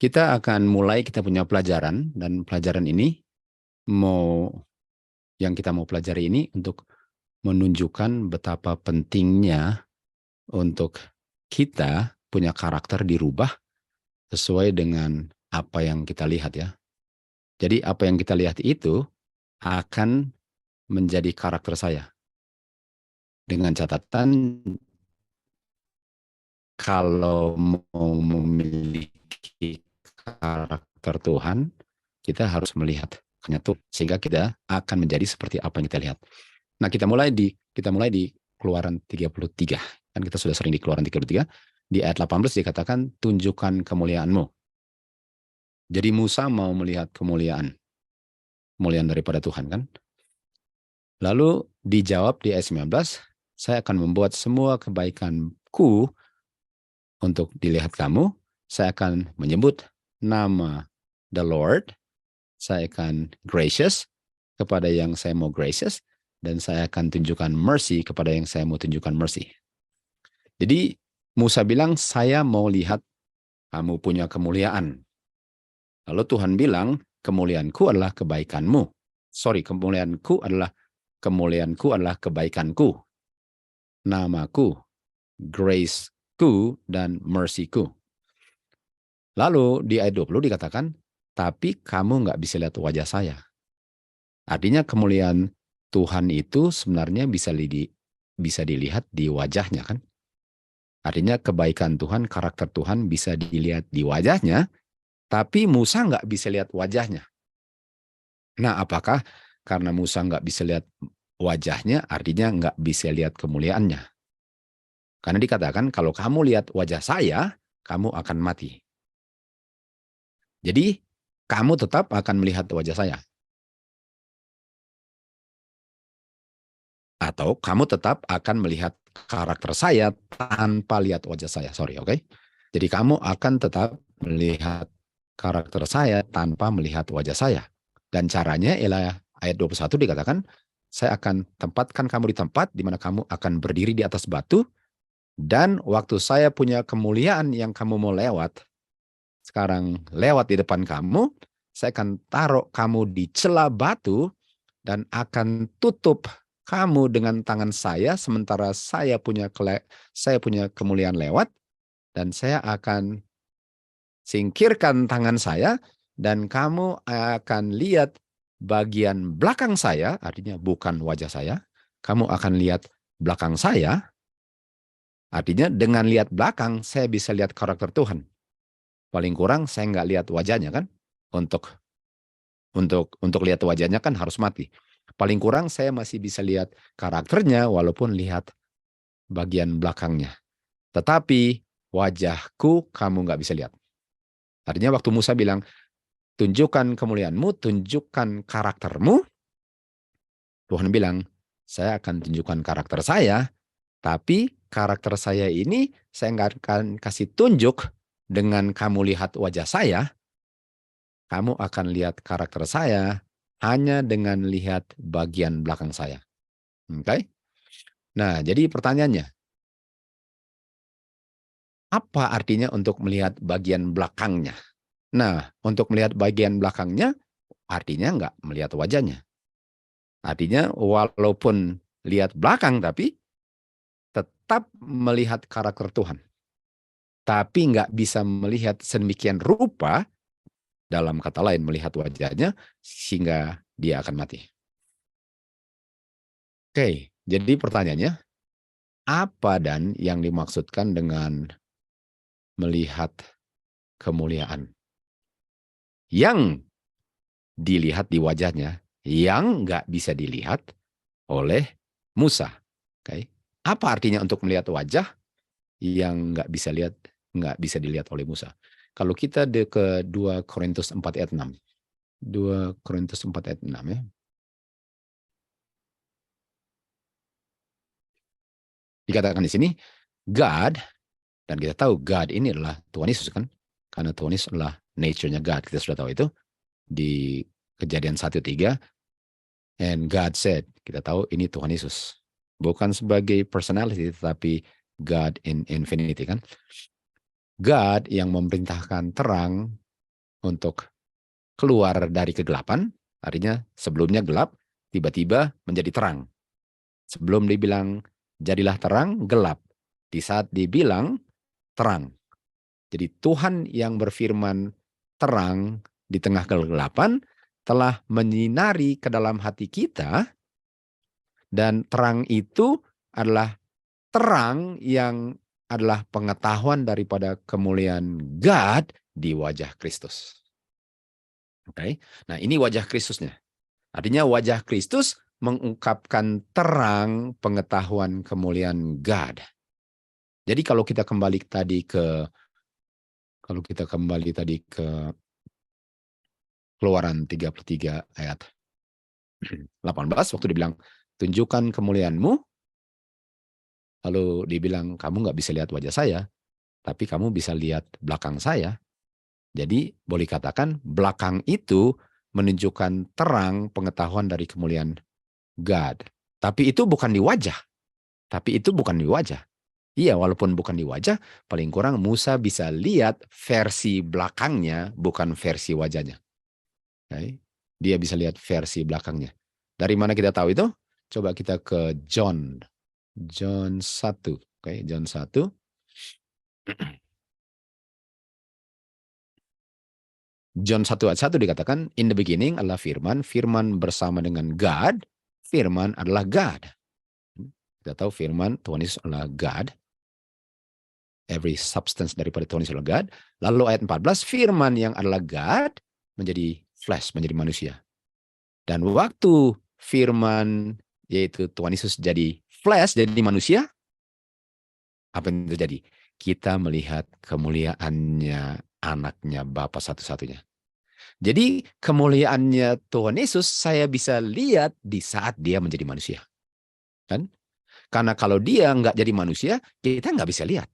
Kita akan mulai, kita punya pelajaran, dan pelajaran ini yang kita mau pelajari ini untuk menunjukkan betapa pentingnya untuk kita punya karakter dirubah sesuai dengan apa yang kita lihat ya. Jadi apa yang kita lihat itu akan menjadi karakter saya. Dengan catatan kalau mau memiliki karakter Tuhan, kita harus melihat tuh sehingga kita akan menjadi seperti apa yang kita lihat. Nah, kita mulai di Keluaran 33. Kan kita sudah sering di Keluaran 33. Di ayat 18 dikatakan tunjukkan kemuliaanmu. Jadi Musa mau melihat kemuliaan daripada Tuhan kan. Lalu dijawab di ayat 19, saya akan membuat semua kebaikanku untuk dilihat kamu. Saya akan menyebut nama the Lord. Saya akan gracious kepada yang saya mau gracious. Dan saya akan tunjukkan mercy kepada yang saya mau tunjukkan mercy. Jadi Musa bilang, saya mau lihat kamu punya kemuliaan. Lalu Tuhan bilang, kemuliaanku adalah kebaikanmu. Kemuliaanku adalah kebaikanku. Namaku, grace-ku, dan mercy-ku. Lalu di ayat 20 dikatakan, tapi kamu nggak bisa lihat wajah saya. Artinya kemuliaan Tuhan itu sebenarnya bisa dilihat di wajahnya kan. Artinya kebaikan Tuhan, karakter Tuhan bisa dilihat di wajahnya, tapi Musa nggak bisa lihat wajahnya. Nah, apakah karena Musa nggak bisa lihat wajahnya, artinya nggak bisa lihat kemuliaannya? Karena dikatakan, kalau kamu lihat wajah saya, kamu akan mati. Jadi, kamu tetap akan melihat wajah saya. Atau kamu tetap akan melihat karakter saya tanpa lihat wajah saya. Oke? Jadi kamu akan tetap melihat karakter saya tanpa melihat wajah saya. Dan caranya ialah ayat 21 dikatakan, saya akan tempatkan kamu di tempat di mana kamu akan berdiri di atas batu, dan waktu saya punya kemuliaan yang kamu mau lewat, sekarang lewat di depan kamu, saya akan taruh kamu di celah batu dan akan tutup kamu dengan tangan saya, sementara saya punya kemuliaan lewat, dan saya akan singkirkan tangan saya, dan kamu akan lihat bagian belakang saya, artinya bukan wajah saya, kamu akan lihat belakang saya, artinya dengan lihat belakang, saya bisa lihat karakter Tuhan. Paling kurang saya nggak lihat wajahnya kan, untuk lihat wajahnya kan harus mati. Paling kurang saya masih bisa lihat karakternya walaupun lihat bagian belakangnya. Tetapi wajahku kamu nggak bisa lihat. Artinya waktu Musa bilang, tunjukkan kemuliaanmu, tunjukkan karaktermu. Tuhan bilang, saya akan tunjukkan karakter saya, tapi karakter saya ini saya nggak akan kasih tunjuk dengan kamu lihat wajah saya. Kamu akan lihat karakter saya hanya dengan lihat bagian belakang saya. Oke? Nah, jadi pertanyaannya, apa artinya untuk melihat bagian belakangnya? Nah, untuk melihat bagian belakangnya, artinya nggak melihat wajahnya. Artinya walaupun lihat belakang, tapi tetap melihat karakter Tuhan. Tapi nggak bisa melihat sedemikian rupa, dalam kata lain melihat wajahnya, sehingga dia akan mati. Oke, jadi pertanyaannya, apa dan yang dimaksudkan dengan melihat kemuliaan? Yang dilihat di wajahnya, yang nggak bisa dilihat oleh Musa. Oke, apa artinya untuk melihat wajah yang nggak bisa dilihat oleh Musa? Kalau kita ke 2 Korintus 4 ayat 6. 2 Korintus 4 ayat 6 ya. Dikatakan di sini, God, dan kita tahu God ini adalah Tuhan Yesus kan? Karena Tuhan Yesus adalah nature-nya God, kita sudah tahu itu. Di Kejadian 1:3, and God said, kita tahu ini Tuhan Yesus. Bukan sebagai personality, tetapi God in infinity kan. God yang memerintahkan terang untuk keluar dari kegelapan, artinya sebelumnya gelap, tiba-tiba menjadi terang. Sebelum dibilang jadilah terang, gelap. Di saat dibilang terang. Jadi Tuhan yang berfirman terang di tengah kegelapan telah menyinari ke dalam hati kita, dan terang itu adalah terang yang adalah pengetahuan daripada kemuliaan God di wajah Kristus. Oke. Nah, ini wajah Kristusnya. Artinya wajah Kristus mengungkapkan terang pengetahuan kemuliaan God. Jadi kalau kita kembali tadi ke Keluaran 33 ayat 18, waktu dibilang tunjukkan kemuliaanmu, lalu dibilang kamu nggak bisa lihat wajah saya, tapi kamu bisa lihat belakang saya. Jadi boleh katakan belakang itu menunjukkan terang pengetahuan dari kemuliaan God. Tapi itu bukan di wajah. Iya, walaupun bukan di wajah, paling kurang Musa bisa lihat versi belakangnya, bukan versi wajahnya. Okay? Dia bisa lihat versi belakangnya. Dari mana kita tahu itu? Coba kita ke John 1. Okay? John 1. John 1 ayat 1 dikatakan, in the beginning adalah firman, firman bersama dengan God, firman adalah God. Kita tahu firman, Tuhan Yesus adalah God. Every substance daripada Tuhan Yesus adalah God. Lalu ayat 14, firman yang adalah God menjadi flesh, menjadi manusia. Dan waktu firman, yaitu Tuhan Yesus jadi flesh, jadi manusia, apa yang terjadi? Kita melihat kemuliaannya anaknya Bapa satu-satunya. Jadi kemuliaannya Tuhan Yesus saya bisa lihat di saat dia menjadi manusia. Kan? Karena kalau dia nggak jadi manusia, kita nggak bisa lihat.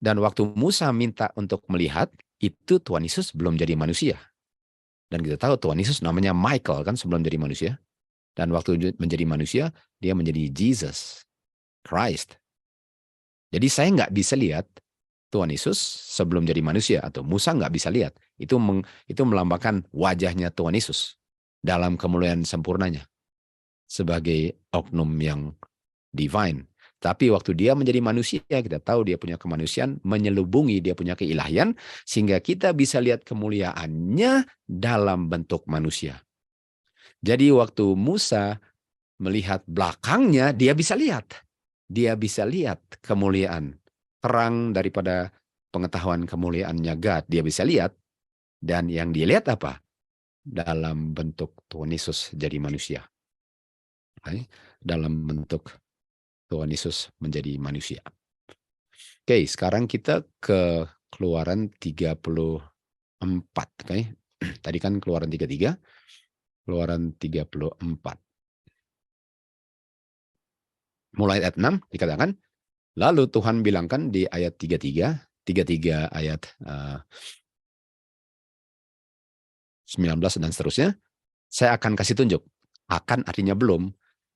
Dan waktu Musa minta untuk melihat, itu Tuhan Yesus belum jadi manusia. Dan kita tahu Tuhan Yesus namanya Michael kan sebelum jadi manusia. Dan waktu menjadi manusia, dia menjadi Jesus Christ. Jadi saya nggak bisa lihat Tuhan Yesus sebelum jadi manusia, atau Musa nggak bisa lihat. Itu melambangkan wajahnya Tuhan Yesus dalam kemuliaan sempurnanya sebagai oknum yang divine. Tapi waktu dia menjadi manusia, kita tahu dia punya kemanusiaan, menyelubungi dia punya keilahian, sehingga kita bisa lihat kemuliaannya dalam bentuk manusia. Jadi waktu Musa melihat belakangnya, dia bisa lihat. Dia bisa lihat kemuliaan. Terang daripada pengetahuan kemuliaannya God, dia bisa lihat. Dan yang dia lihat apa? Dalam bentuk Tuhan Yesus jadi manusia. Dalam bentuk Tuhan Yesus menjadi manusia. Oke, sekarang kita ke Keluaran 34. Oke. Tadi kan Keluaran 33. Keluaran 34. Mulai ayat 6 dikatakan, lalu Tuhan bilangkan di ayat 33 ayat 19 dan seterusnya, saya akan kasih tunjuk. Akan artinya belum.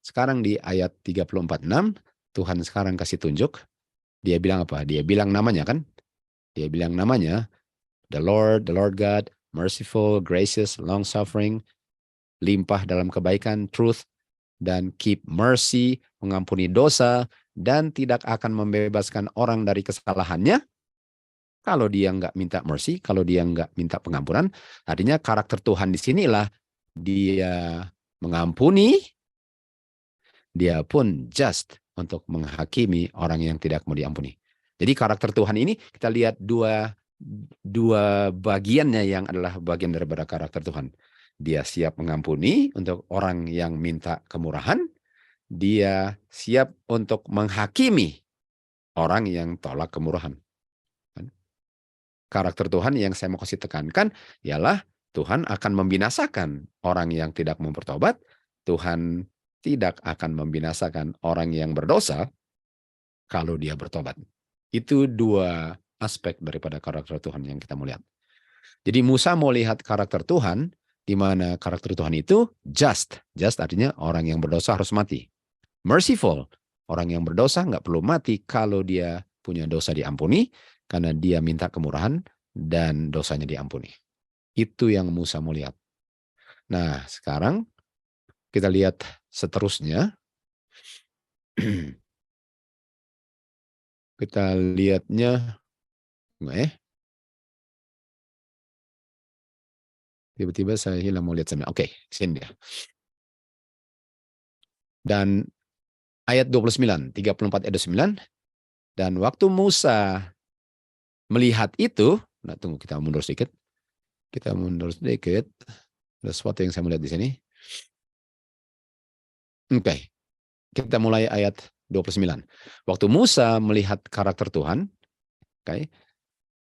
Sekarang di ayat 34:6, Tuhan sekarang kasih tunjuk. Dia bilang apa? Dia bilang namanya kan? Dia bilang namanya, the Lord God, merciful, gracious, long-suffering, limpah dalam kebaikan, truth, dan keep mercy, mengampuni dosa, dan tidak akan membebaskan orang dari kesalahannya. Kalau dia nggak minta mercy, kalau dia nggak minta pengampunan, artinya karakter Tuhan di sinilah dia mengampuni, dia pun just untuk menghakimi orang yang tidak mau diampuni. Jadi karakter Tuhan ini kita lihat dua bagiannya yang adalah bagian daripada karakter Tuhan. Dia siap mengampuni untuk orang yang minta kemurahan. Dia siap untuk menghakimi orang yang tolak kemurahan. Karakter Tuhan yang saya mau kasih tekankan ialah Tuhan akan membinasakan orang yang tidak mau bertobat. Tuhan tidak akan membinasakan orang yang berdosa kalau dia bertobat. Itu dua aspek daripada karakter Tuhan yang kita mau lihat. Jadi Musa mau lihat karakter Tuhan, di mana karakter Tuhan itu just. Just artinya orang yang berdosa harus mati. Merciful, orang yang berdosa nggak perlu mati kalau dia punya dosa diampuni, karena dia minta kemurahan dan dosanya diampuni. Itu yang Musa mau lihat. Nah, sekarang kita lihat seterusnya. Kita lihatnya, tiba-tiba saya hilang mau lihat sama. Oke, sini dia. Dan ayat 29, 34 ayat 29. Dan waktu Musa melihat itu, nah tunggu kita mundur sedikit. Kita mundur sedikit. Ada sesuatu yang saya melihat di sini. Oke, kita mulai ayat 29. Waktu Musa melihat karakter Tuhan, oke,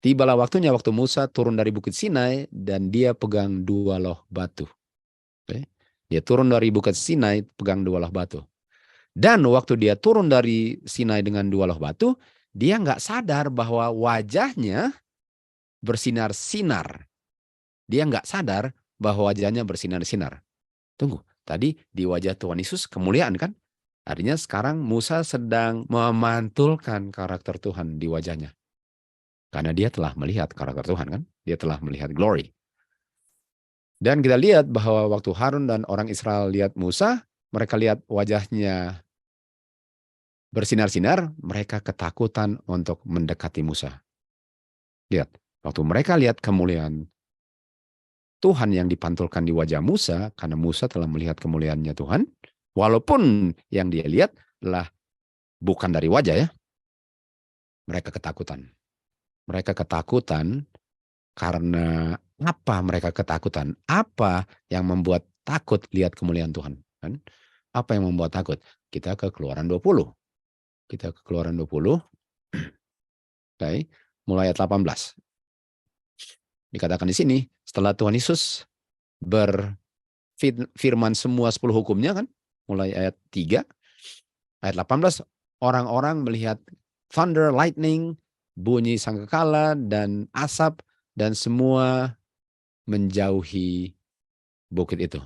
tibalah waktunya waktu Musa turun dari Bukit Sinai dan dia pegang dua loh batu. Oke. Dia turun dari Bukit Sinai pegang dua loh batu. Dan waktu dia turun dari Sinai dengan dua loh batu, dia nggak sadar bahwa wajahnya bersinar-sinar. Dia nggak sadar bahwa wajahnya bersinar-sinar. Tunggu, tadi di wajah Tuhan Yesus kemuliaan kan? Artinya sekarang Musa sedang memantulkan karakter Tuhan di wajahnya. Karena dia telah melihat karakter Tuhan kan? Dia telah melihat glory. Dan kita lihat bahwa waktu Harun dan orang Israel lihat Musa, mereka lihat wajahnya bersinar-sinar, mereka ketakutan untuk mendekati Musa. Lihat, waktu mereka lihat kemuliaan Tuhan yang dipantulkan di wajah Musa, karena Musa telah melihat kemuliaannya Tuhan, walaupun yang dia lihat adalah bukan dari wajah ya, mereka ketakutan. Mereka ketakutan karena apa mereka ketakutan? Apa yang membuat takut lihat kemuliaan Tuhan? Kan? Apa yang membuat takut? Kita ke Keluaran 20. Kita ke Keluaran 20. Okay. Mulai ayat 18. Dikatakan di sini, setelah Tuhan Yesus berfirman semua 10 hukumnya kan, mulai ayat 3, ayat 18, orang-orang melihat thunder, lightning, bunyi sangkakala, dan asap, dan semua menjauhi bukit itu.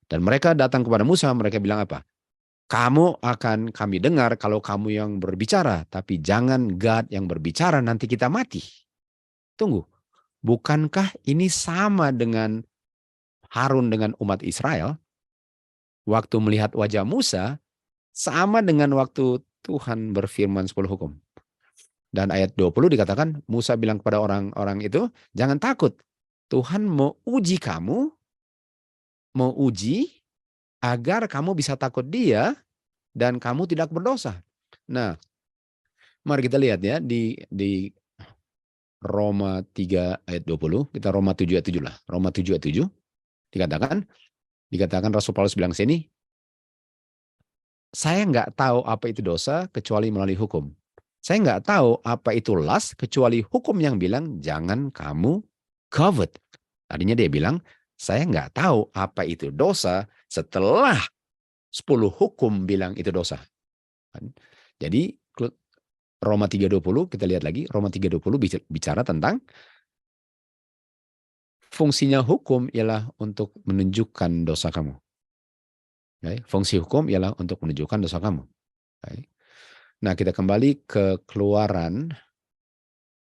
Dan mereka datang kepada Musa, mereka bilang apa? Kamu akan kami dengar kalau kamu yang berbicara, tapi jangan God yang berbicara, nanti kita mati. Tunggu, bukankah ini sama dengan Harun dengan umat Israel? Waktu melihat wajah Musa, sama dengan waktu Tuhan berfirman 10 hukum. Dan ayat 20 dikatakan, Musa bilang kepada orang-orang itu, jangan takut, Tuhan mau uji agar kamu bisa takut dia dan kamu tidak berdosa. Nah, mari kita lihat ya di Roma 3 ayat 20, kita Roma 7 ayat 7 lah. Roma 7 ayat 7 dikatakan Rasul Paulus bilang sini, saya nggak tahu apa itu dosa kecuali melalui hukum. Saya nggak tahu apa itu lust kecuali hukum yang bilang jangan kamu covet. Tadinya dia bilang, saya nggak tahu apa itu dosa setelah 10 hukum bilang itu dosa. Jadi Roma 3:20 kita lihat lagi, Roma 3:20 bicara tentang fungsinya hukum ialah untuk menunjukkan dosa kamu. Okay? Fungsi hukum ialah untuk menunjukkan dosa kamu. Okay? Nah, kita kembali ke Keluaran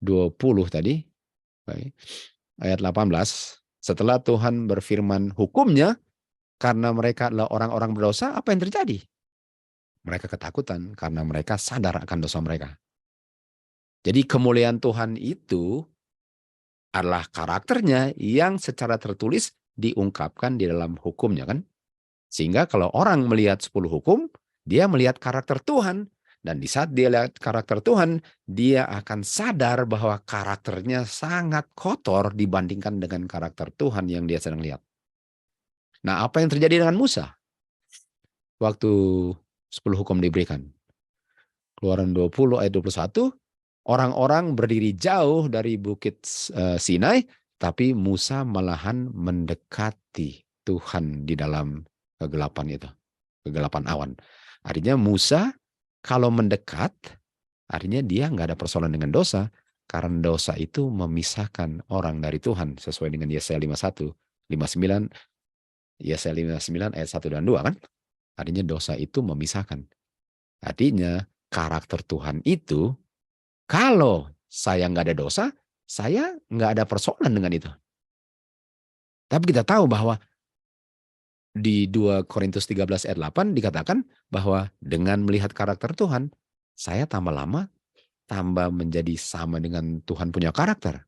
20 tadi. Okay? Ayat 18. Setelah Tuhan berfirman hukumnya, karena mereka adalah orang-orang berdosa, apa yang terjadi? Mereka ketakutan karena mereka sadar akan dosa mereka. Jadi kemuliaan Tuhan itu adalah karakternya yang secara tertulis diungkapkan di dalam hukumnya kan. Sehingga kalau orang melihat 10 hukum, dia melihat karakter Tuhan. Dan di saat dia lihat karakter Tuhan, dia akan sadar bahwa karakternya sangat kotor dibandingkan dengan karakter Tuhan yang dia sedang lihat. Nah, apa yang terjadi dengan Musa? Waktu 10 hukum diberikan. Keluaran 20 ayat 21, orang-orang berdiri jauh dari bukit Sinai, tapi Musa malahan mendekati Tuhan di dalam kegelapan itu. Kegelapan awan. Artinya Musa kalau mendekat, artinya dia nggak ada persoalan dengan dosa, karena dosa itu memisahkan orang dari Tuhan, sesuai dengan Yesaya 51, 59, Yesaya 59 ayat 1 dan 2 kan. Artinya dosa itu memisahkan. Artinya karakter Tuhan itu, kalau saya nggak ada dosa, saya nggak ada persoalan dengan itu. Tapi kita tahu bahwa di 2 Korintus 13 ayat 8 dikatakan bahwa dengan melihat karakter Tuhan, saya tambah lama tambah menjadi sama dengan Tuhan punya karakter.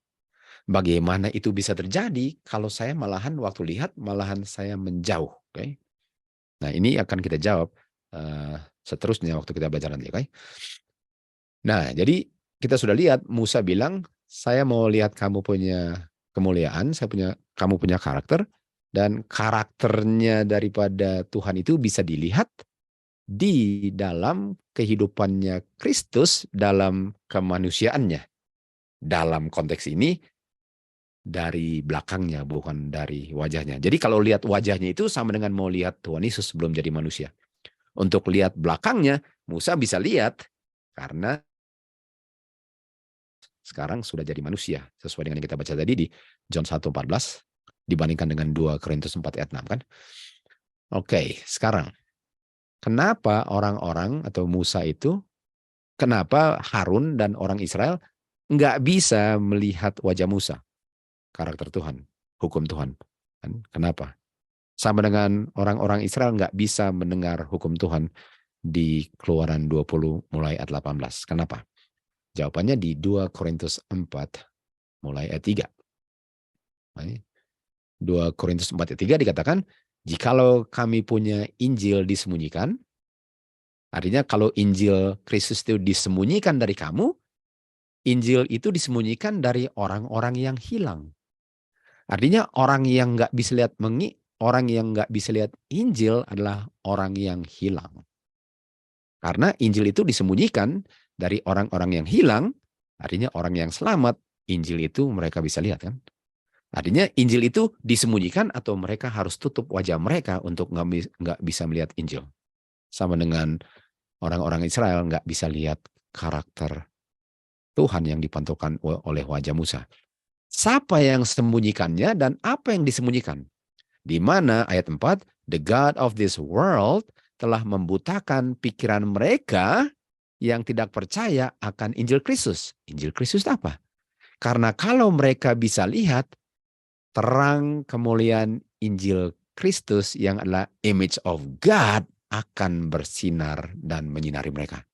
Bagaimana itu bisa terjadi kalau saya malahan waktu lihat malahan saya menjauh, oke? Nah, ini akan kita jawab seterusnya waktu kita belajar nanti, oke? Nah, jadi kita sudah lihat Musa bilang, saya mau lihat kamu punya kemuliaan, kamu punya karakter, dan karakternya daripada Tuhan itu bisa dilihat di dalam kehidupannya Kristus dalam kemanusiaannya. Dalam konteks ini dari belakangnya, bukan dari wajahnya. Jadi kalau lihat wajahnya itu sama dengan mau lihat Tuhan Yesus sebelum jadi manusia. Untuk lihat belakangnya, Musa bisa lihat karena sekarang sudah jadi manusia. Sesuai dengan yang kita baca tadi di John 1:14 dibandingkan dengan 2 Korintus 4 ayat 6 kan. Oke, sekarang kenapa orang-orang atau Musa itu, kenapa Harun dan orang Israel nggak bisa melihat wajah Musa, karakter Tuhan, hukum Tuhan? Kenapa? Sama dengan orang-orang Israel nggak bisa mendengar hukum Tuhan di Keluaran 20 mulai ayat 18. Kenapa? Jawabannya di 2 Korintus 4 mulai ayat 3. 2 Korintus 4 ayat 3 dikatakan, jikalau kami punya Injil disembunyikan, artinya kalau Injil Kristus itu disembunyikan dari kamu, Injil itu disembunyikan dari orang-orang yang hilang. Artinya orang yang nggak bisa lihat orang yang nggak bisa lihat Injil adalah orang yang hilang. Karena Injil itu disembunyikan dari orang-orang yang hilang, artinya orang yang selamat, Injil itu mereka bisa lihat kan. Artinya Injil itu disembunyikan atau mereka harus tutup wajah mereka untuk nggak bisa melihat Injil. Sama dengan orang-orang Israel nggak bisa lihat karakter Tuhan yang dipantulkan oleh wajah Musa. Siapa yang sembunyikannya dan apa yang disembunyikan? Di mana ayat 4, the God of this world telah membutakan pikiran mereka yang tidak percaya akan Injil Kristus. Injil Kristus apa? Karena kalau mereka bisa lihat terang kemuliaan Injil Kristus yang adalah image of God akan bersinar dan menyinari mereka.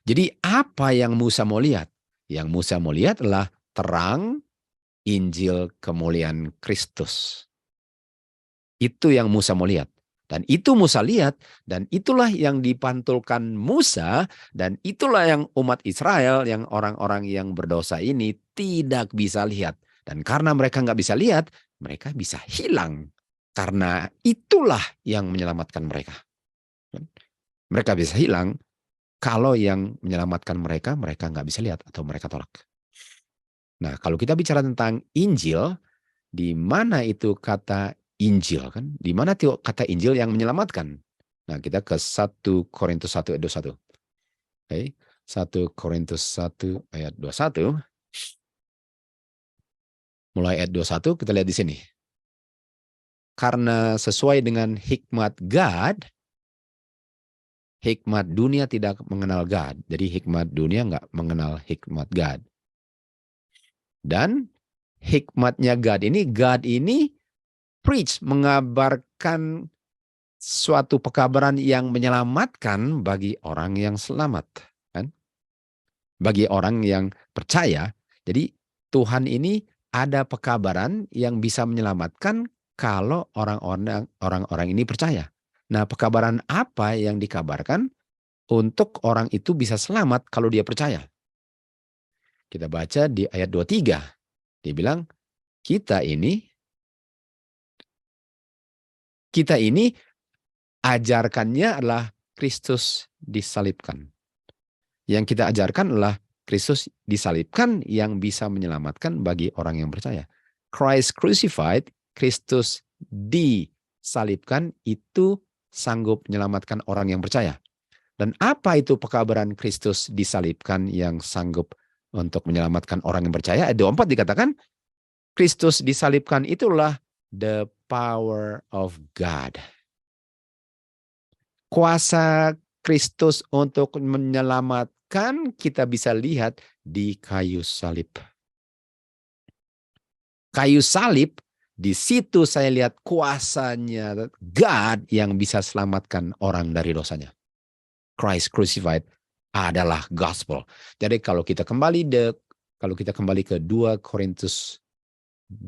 Jadi apa yang Musa mau lihat? Yang Musa mau lihat adalah terang Injil kemuliaan Kristus. Itu yang Musa mau lihat. Dan itu Musa lihat, dan itulah yang dipantulkan Musa, dan itulah yang umat Israel, yang orang-orang yang berdosa ini tidak bisa lihat. Dan karena mereka nggak bisa lihat, mereka bisa hilang. Karena itulah yang menyelamatkan mereka. Mereka bisa hilang, kalau yang menyelamatkan mereka, mereka nggak bisa lihat atau mereka tolak. Nah, kalau kita bicara tentang Injil, di mana itu kata Injil kan? Di mana kata Injil yang menyelamatkan? Nah, kita ke 1 Korintus 1 ayat 21. Oke, 1 Korintus 1 ayat 21. Mulai ayat 21 kita lihat di sini. Karena sesuai dengan hikmat God, hikmat dunia tidak mengenal God. Jadi hikmat dunia nggak mengenal hikmat God. Dan hikmatnya God ini preach, mengabarkan suatu pekabaran yang menyelamatkan bagi orang yang selamat. Kan? Bagi orang yang percaya. Jadi Tuhan ini ada pekabaran yang bisa menyelamatkan kalau orang-orang ini percaya. Nah, pekabaran apa yang dikabarkan untuk orang itu bisa selamat kalau dia percaya? Kita baca di ayat 23. Dia bilang, kita ini ajarkannya adalah Kristus disalibkan. Yang kita ajarkan adalah Kristus disalibkan yang bisa menyelamatkan bagi orang yang percaya. Christ crucified, Kristus disalibkan itu sanggup menyelamatkan orang yang percaya. Dan apa itu pekabaran Kristus disalibkan yang sanggup untuk menyelamatkan orang yang percaya? Ayat 24 dikatakan, Kristus disalibkan itulah the power of God. Kuasa Kristus untuk menyelamatkan kita bisa lihat di kayu salib. Kayu salib Di situ saya lihat kuasanya God yang bisa selamatkan orang dari dosanya. Christ crucified adalah gospel. Jadi kalau kita kembali ke 2 Korintus 4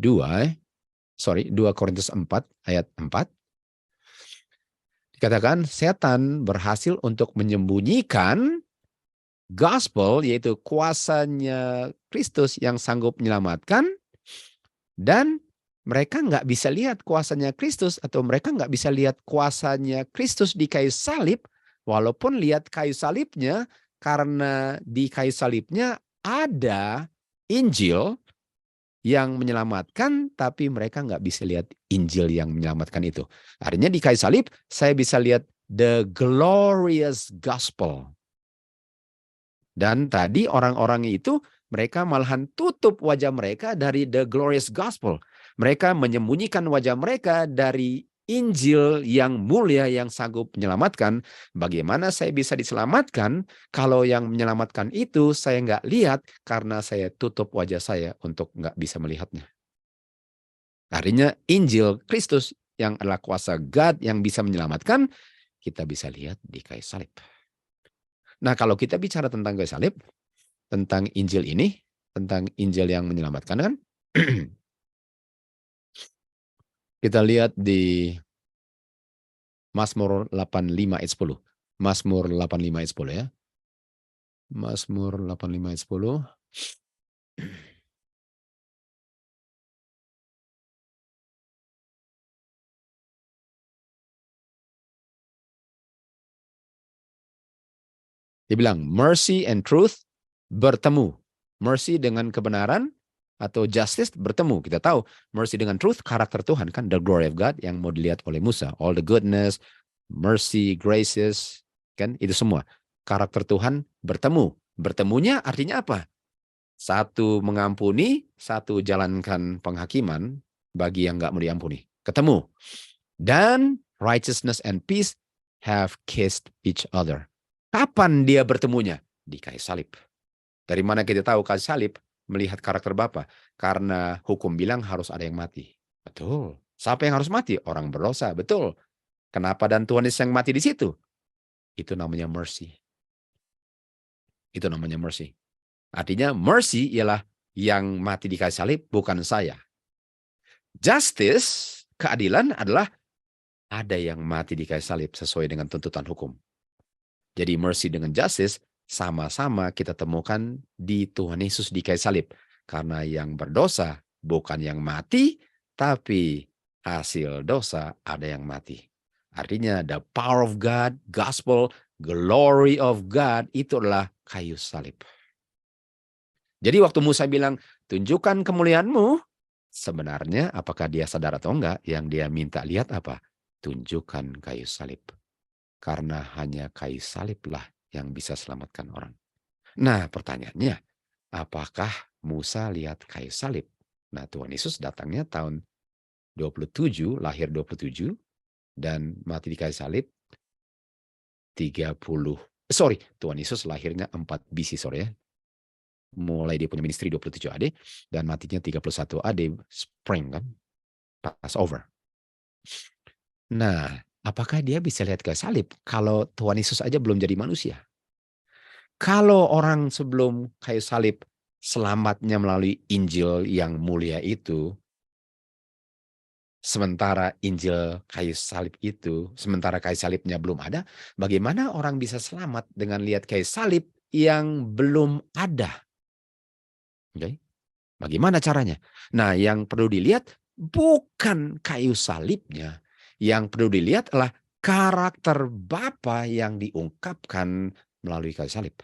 ayat 4, dikatakan setan berhasil untuk menyembunyikan gospel, yaitu kuasanya Kristus yang sanggup menyelamatkan, dan mereka nggak bisa lihat kuasanya Kristus, atau mereka nggak bisa lihat kuasanya Kristus di kayu salib, walaupun lihat kayu salibnya, karena di kayu salibnya ada Injil yang menyelamatkan, tapi mereka nggak bisa lihat Injil yang menyelamatkan itu. Artinya di kayu salib, saya bisa lihat the glorious gospel. Dan tadi orang-orang itu, mereka malahan tutup wajah mereka dari the glorious gospel. Mereka menyembunyikan wajah mereka dari Injil yang mulia yang sanggup menyelamatkan. Bagaimana saya bisa diselamatkan kalau yang menyelamatkan itu saya nggak lihat karena saya tutup wajah saya untuk nggak bisa melihatnya. Artinya Injil Kristus yang adalah kuasa God yang bisa menyelamatkan, kita bisa lihat di kayu salib. Nah, kalau kita bicara tentang kayu salib, tentang Injil ini, tentang Injil yang menyelamatkan kan, kita lihat di Mazmur 85 ayat 10. Mazmur 85 ayat 10 ya. Mazmur 85 ayat 10. Dia bilang, mercy and truth bertemu. Mercy dengan kebenaran atau justice bertemu. Kita tahu mercy dengan truth, karakter Tuhan kan, the glory of God yang mau dilihat oleh Musa. All the goodness, mercy, graces, kan itu semua. Karakter Tuhan bertemu. Bertemunya artinya apa? Satu mengampuni, satu jalankan penghakiman bagi yang nggak mau diampuni. Ketemu. Dan righteousness and peace have kissed each other. Kapan dia bertemunya? Di kayu salib. Dari mana kita tahu kayu salib? Melihat karakter Bapa. Karena hukum bilang harus ada yang mati. Betul. Siapa yang harus mati? Orang berdosa. Betul. Kenapa dan Tuhan Yesus yang mati di situ? Itu namanya mercy. Itu namanya mercy. Artinya mercy ialah yang mati di kayu salib, bukan saya. Justice, keadilan adalah ada yang mati di kayu salib sesuai dengan tuntutan hukum. Jadi mercy dengan justice sama-sama kita temukan di Tuhan Yesus di kayu salib. Karena yang berdosa bukan yang mati, tapi hasil dosa ada yang mati. Artinya the power of God, gospel, glory of God itu adalah kayu salib. Jadi waktu Musa bilang, tunjukkan kemuliaanmu, sebenarnya apakah dia sadar atau enggak, yang dia minta lihat apa? Tunjukkan kayu salib. Karena hanya kayu saliblah yang bisa selamatkan orang. Nah, pertanyaannya, apakah Musa lihat kayu salib? Nah, Tuhan Yesus datangnya tahun 27, lahir 27, dan mati di kayu salib 30. Tuhan Yesus lahirnya 4 BC, ya. Mulai dia punya ministry 27 AD, dan matinya 31 AD, spring kan, Passover. Nah, apakah dia bisa lihat kayu salib kalau Tuhan Yesus aja belum jadi manusia? Kalau orang sebelum kayu salib selamatnya melalui Injil yang mulia itu, sementara Injil kayu salib itu, sementara kayu salibnya belum ada, bagaimana orang bisa selamat dengan lihat kayu salib yang belum ada? Okay? Bagaimana caranya? Nah, yang perlu dilihat bukan kayu salibnya. Yang perlu dilihat adalah karakter Bapa yang diungkapkan melalui kayu salib.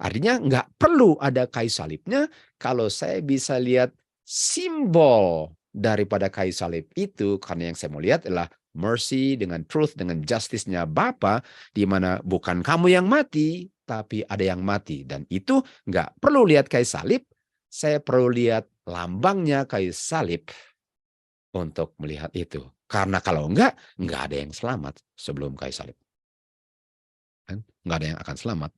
Artinya nggak perlu ada kayu salibnya kalau saya bisa lihat simbol daripada kayu salib itu, karena yang saya mau lihat adalah mercy dengan truth, dengan justice-nya Bapa, di mana bukan kamu yang mati, tapi ada yang mati. Dan itu nggak perlu lihat kayu salib, saya perlu lihat lambangnya kayu salib untuk melihat itu. Karena kalau enggak ada yang selamat sebelum kayu salib. Nggak ada yang akan selamat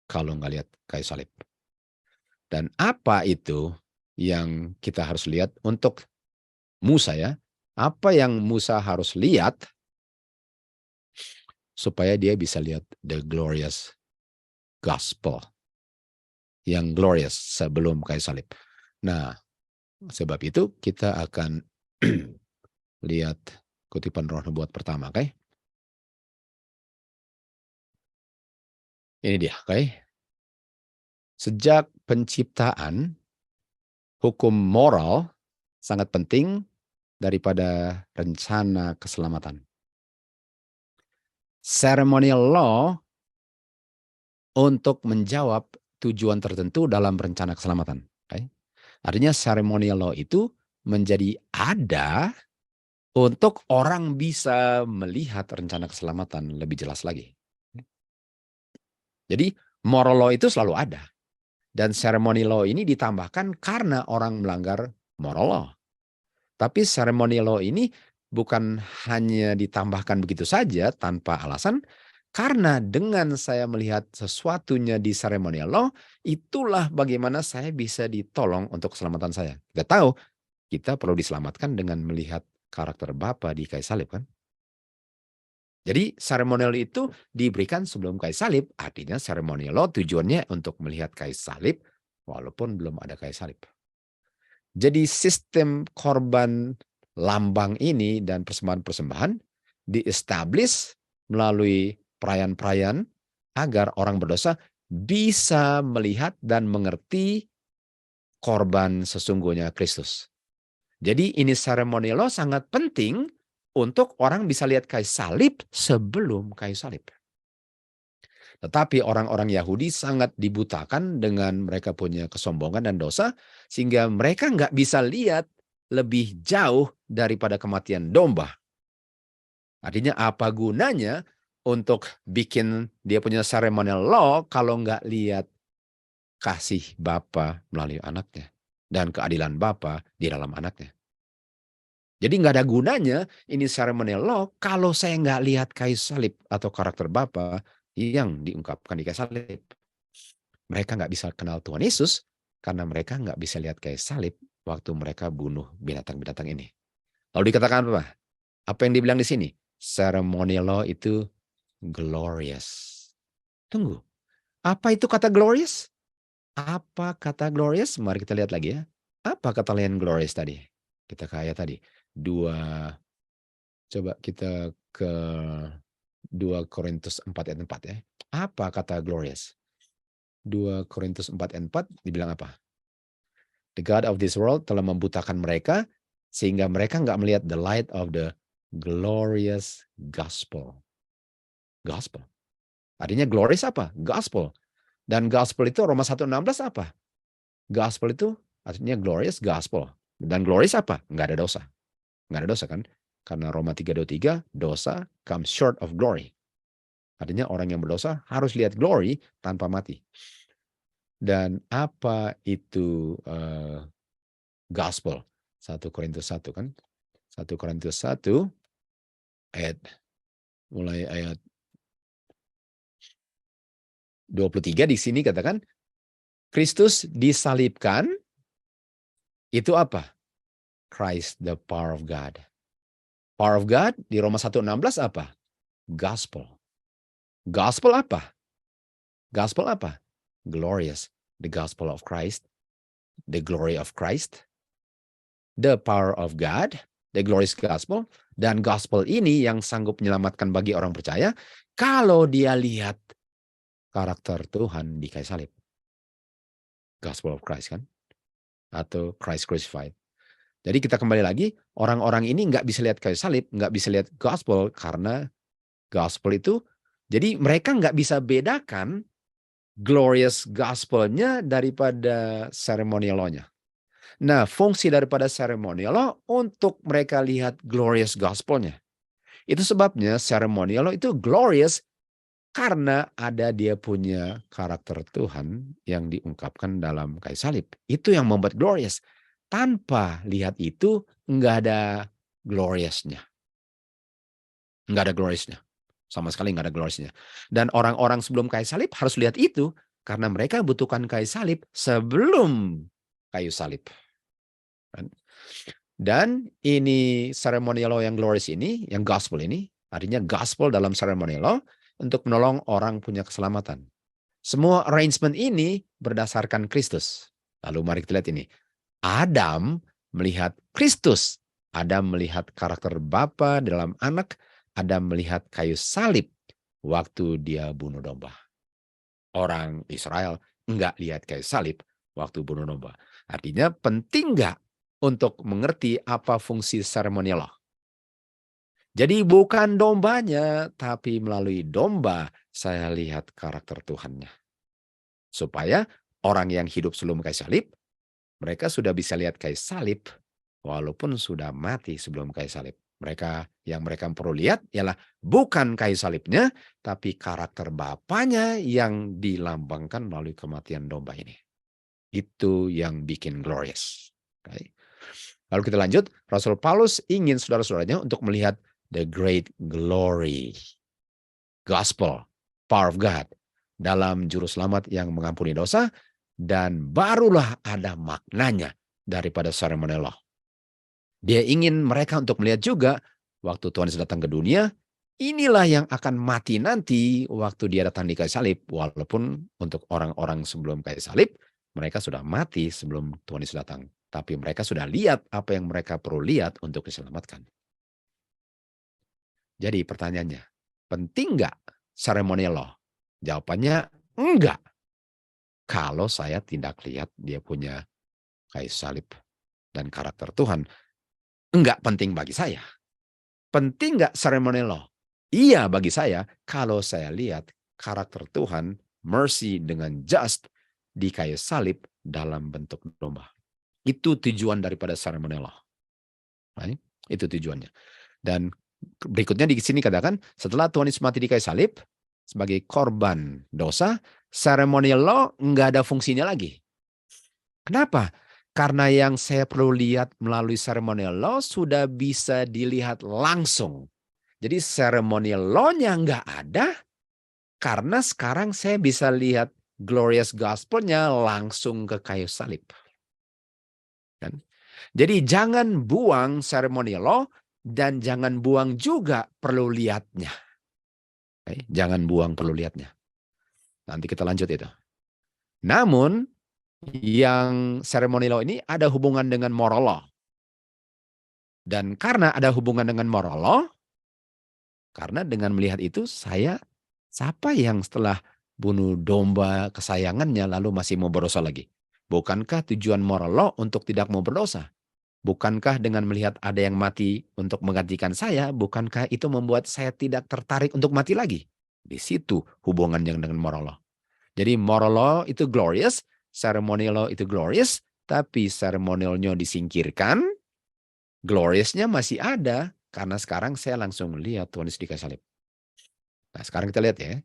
kalau nggak lihat kayu salib. Dan apa itu yang kita harus lihat untuk Musa ya. Apa yang Musa harus lihat supaya dia bisa lihat the glorious gospel. Yang glorious sebelum kayu salib. Nah, sebab itu kita akan lihat kutipan Roh Nubuat pertama, oke? Ini dia, oke? Sejak penciptaan, hukum moral sangat penting daripada rencana keselamatan. Ceremonial law untuk menjawab tujuan tertentu dalam rencana keselamatan. Okay? Artinya ceremonial law itu menjadi ada untuk orang bisa melihat rencana keselamatan lebih jelas lagi. Jadi moral law itu selalu ada. Dan ceremonial law ini ditambahkan karena orang melanggar moral law. Tapi ceremonial law ini bukan hanya ditambahkan begitu saja tanpa alasan, karena dengan saya melihat sesuatunya di ceremonial law, itulah bagaimana saya bisa ditolong untuk keselamatan saya. Kita tahu, kita perlu diselamatkan dengan melihat karakter Bapa di kayu salib kan. Jadi ceremonial itu diberikan sebelum kayu salib, artinya ceremonial law tujuannya untuk melihat kayu salib, walaupun belum ada kayu salib. Jadi sistem korban lambang ini dan persembahan-persembahan di-establish melalui perayaan-perayaan agar orang berdosa bisa melihat dan mengerti korban sesungguhnya Kristus. Jadi ini ceremonial law sangat penting untuk orang bisa lihat kayu salib sebelum kayu salib. Tetapi orang-orang Yahudi sangat dibutakan dengan mereka punya kesombongan dan dosa, sehingga mereka nggak bisa lihat lebih jauh daripada kematian domba. Artinya apa gunanya untuk bikin dia punya ceremonial law kalau nggak lihat kasih Bapa melalui anaknya dan keadilan Bapa di dalam anaknya. Jadi nggak ada gunanya ini ceremonial law kalau saya nggak lihat kayu salib atau karakter Bapa yang diungkapkan di kayu salib. Mereka nggak bisa kenal Tuhan Yesus karena mereka nggak bisa lihat kayu salib waktu mereka bunuh binatang-binatang ini. Lalu dikatakan apa? Apa yang dibilang di sini? Ceremonial law itu glorious. Tunggu, apa itu kata glorious? Apa kata glorious? Mari kita lihat lagi ya. Apa kata lain glorious tadi? Kita ke ayat tadi. Coba kita ke 2 Korintus 4 ayat 4 ya. Apa kata glorious? 2 Korintus 4 ayat 4 dibilang apa? The God of this world telah membutakan mereka sehingga mereka nggak melihat the light of the glorious gospel. Gospel. Artinya glorious apa? Gospel. Dan gospel itu Roma 1:16 apa? Gospel itu artinya glorious gospel. Dan glorious apa? Nggak ada dosa. Nggak ada dosa kan? Karena Roma 3:23 dosa comes short of glory. Artinya orang yang berdosa harus lihat glory tanpa mati. Dan apa itu gospel? 1 Korintus 1 kan? 1 Korintus 1 ayat mulai ayat 23 di sini katakan Kristus disalibkan itu apa? Christ the power of God. Power of God di Roma 1:16 apa? Gospel. Gospel apa? Gospel apa? Glorious. The gospel of Christ. The glory of Christ. The power of God. The glorious gospel. Dan gospel ini yang sanggup menyelamatkan bagi orang percaya kalau dia lihat karakter Tuhan di kayu salib. Gospel of Christ kan? Atau Christ crucified. Jadi kita kembali lagi, orang-orang ini nggak bisa lihat kayu salib, nggak bisa lihat gospel karena gospel itu, jadi mereka nggak bisa bedakan glorious gospelnya daripada ceremonial law-nya. Nah, fungsi daripada ceremonial law untuk mereka lihat glorious gospelnya. Itu sebabnya ceremonial law itu glorious karena ada dia punya karakter Tuhan yang diungkapkan dalam kayu salib. Itu yang membuat glorious. Tanpa lihat itu, nggak ada gloriousnya. Nggak ada gloriousnya. Sama sekali nggak ada gloriousnya. Dan orang-orang sebelum kayu salib harus lihat itu. Karena mereka butuhkan kayu salib sebelum kayu salib. Dan ini ceremonial law yang glorious ini, yang gospel ini, artinya gospel dalam ceremonial law untuk menolong orang punya keselamatan. Semua arrangement ini berdasarkan Kristus. Lalu mari kita lihat ini. Adam melihat Kristus. Adam melihat karakter Bapa dalam anak. Adam melihat kayu salib waktu dia bunuh domba. Orang Israel enggak lihat kayu salib waktu bunuh domba. Artinya penting enggak untuk mengerti apa fungsi seremonial law. Jadi bukan dombanya, tapi melalui domba saya lihat karakter Tuhannya. Supaya orang yang hidup sebelum kayu salib, mereka sudah bisa lihat kayu salib walaupun sudah mati sebelum kayu salib. Mereka perlu lihat ialah bukan kayu salibnya, tapi karakter Bapanya yang dilambangkan melalui kematian domba ini. Itu yang bikin glorious. Okay. Lalu kita lanjut, Rasul Paulus ingin saudara-saudaranya untuk melihat the great glory, gospel, power of God dalam juru selamat yang mengampuni dosa, dan barulah ada maknanya daripada ceremonial law. Dia ingin mereka untuk melihat juga waktu Tuhan Yesus datang ke dunia, inilah yang akan mati nanti waktu dia datang di kayu salib. Walaupun untuk orang-orang sebelum kayu salib, mereka sudah mati sebelum Tuhan Yesus datang. Tapi mereka sudah lihat apa yang mereka perlu lihat untuk diselamatkan. Jadi pertanyaannya, penting nggak ceremonial law? Jawabannya enggak. Kalau saya tidak lihat dia punya kayu salib dan karakter Tuhan, enggak penting bagi saya. Penting nggak ceremonial law? Iya bagi saya, kalau saya lihat karakter Tuhan, mercy dengan just di kayu salib dalam bentuk domba. Itu tujuan daripada ceremonial law. Right? Itu tujuannya. Dan berikutnya di sini katakan, setelah Tuhan Yesus mati di kayu salib sebagai korban dosa, ceremonial law nggak ada fungsinya lagi. Kenapa? Karena yang saya perlu lihat melalui ceremonial law sudah bisa dilihat langsung. Jadi ceremonial law-nya nggak ada, karena sekarang saya bisa lihat glorious gospel-nya langsung ke kayu salib. Kan? Jadi jangan buang ceremonial law, dan jangan buang juga perlu lihatnya. Okay? Jangan buang perlu lihatnya. Nanti kita lanjut itu. Namun, yang ceremonial law ini ada hubungan dengan moral law. Dan karena ada hubungan dengan moral law, karena dengan melihat itu siapa yang setelah bunuh domba kesayangannya lalu masih mau berdosa lagi? Bukankah tujuan moral law untuk tidak mau berdosa? Bukankah dengan melihat ada yang mati untuk menggantikan saya, bukankah itu membuat saya tidak tertarik untuk mati lagi? Di situ hubungan yang dengan moral law. Jadi moral law itu glorious, ceremonial law itu glorious, tapi ceremonialnya disingkirkan, gloriousnya masih ada, karena sekarang saya langsung lihat Tuhan Yesus di kayu salib. Nah sekarang kita lihat ya,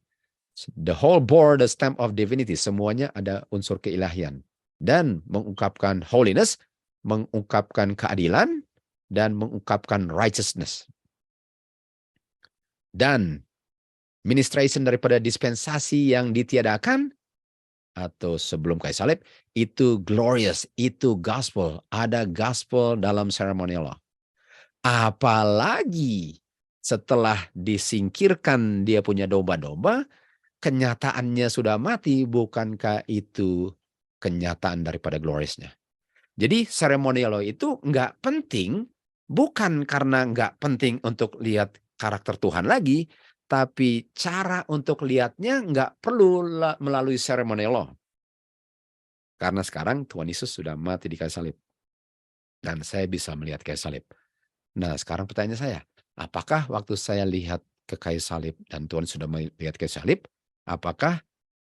the whole bore the stamp of divinity, semuanya ada unsur keilahian. Dan mengungkapkan holiness, mengungkapkan keadilan, dan mengungkapkan righteousness. Dan ministration daripada dispensasi yang ditiadakan, atau sebelum kayu salib, itu glorious, itu gospel. Ada gospel dalam ceremonial law. Apalagi setelah disingkirkan dia punya domba-domba, kenyataannya sudah mati, bukankah itu kenyataan daripada gloriousnya? Jadi ceremonial law itu nggak penting, bukan karena nggak penting untuk lihat karakter Tuhan lagi, tapi cara untuk lihatnya nggak perlu melalui ceremonial law. Karena sekarang Tuhan Yesus sudah mati di kayu salib. Dan saya bisa melihat kayu salib. Nah sekarang pertanyaan saya, apakah waktu saya lihat ke kayu salib dan Tuhan sudah melihat kayu salib, apakah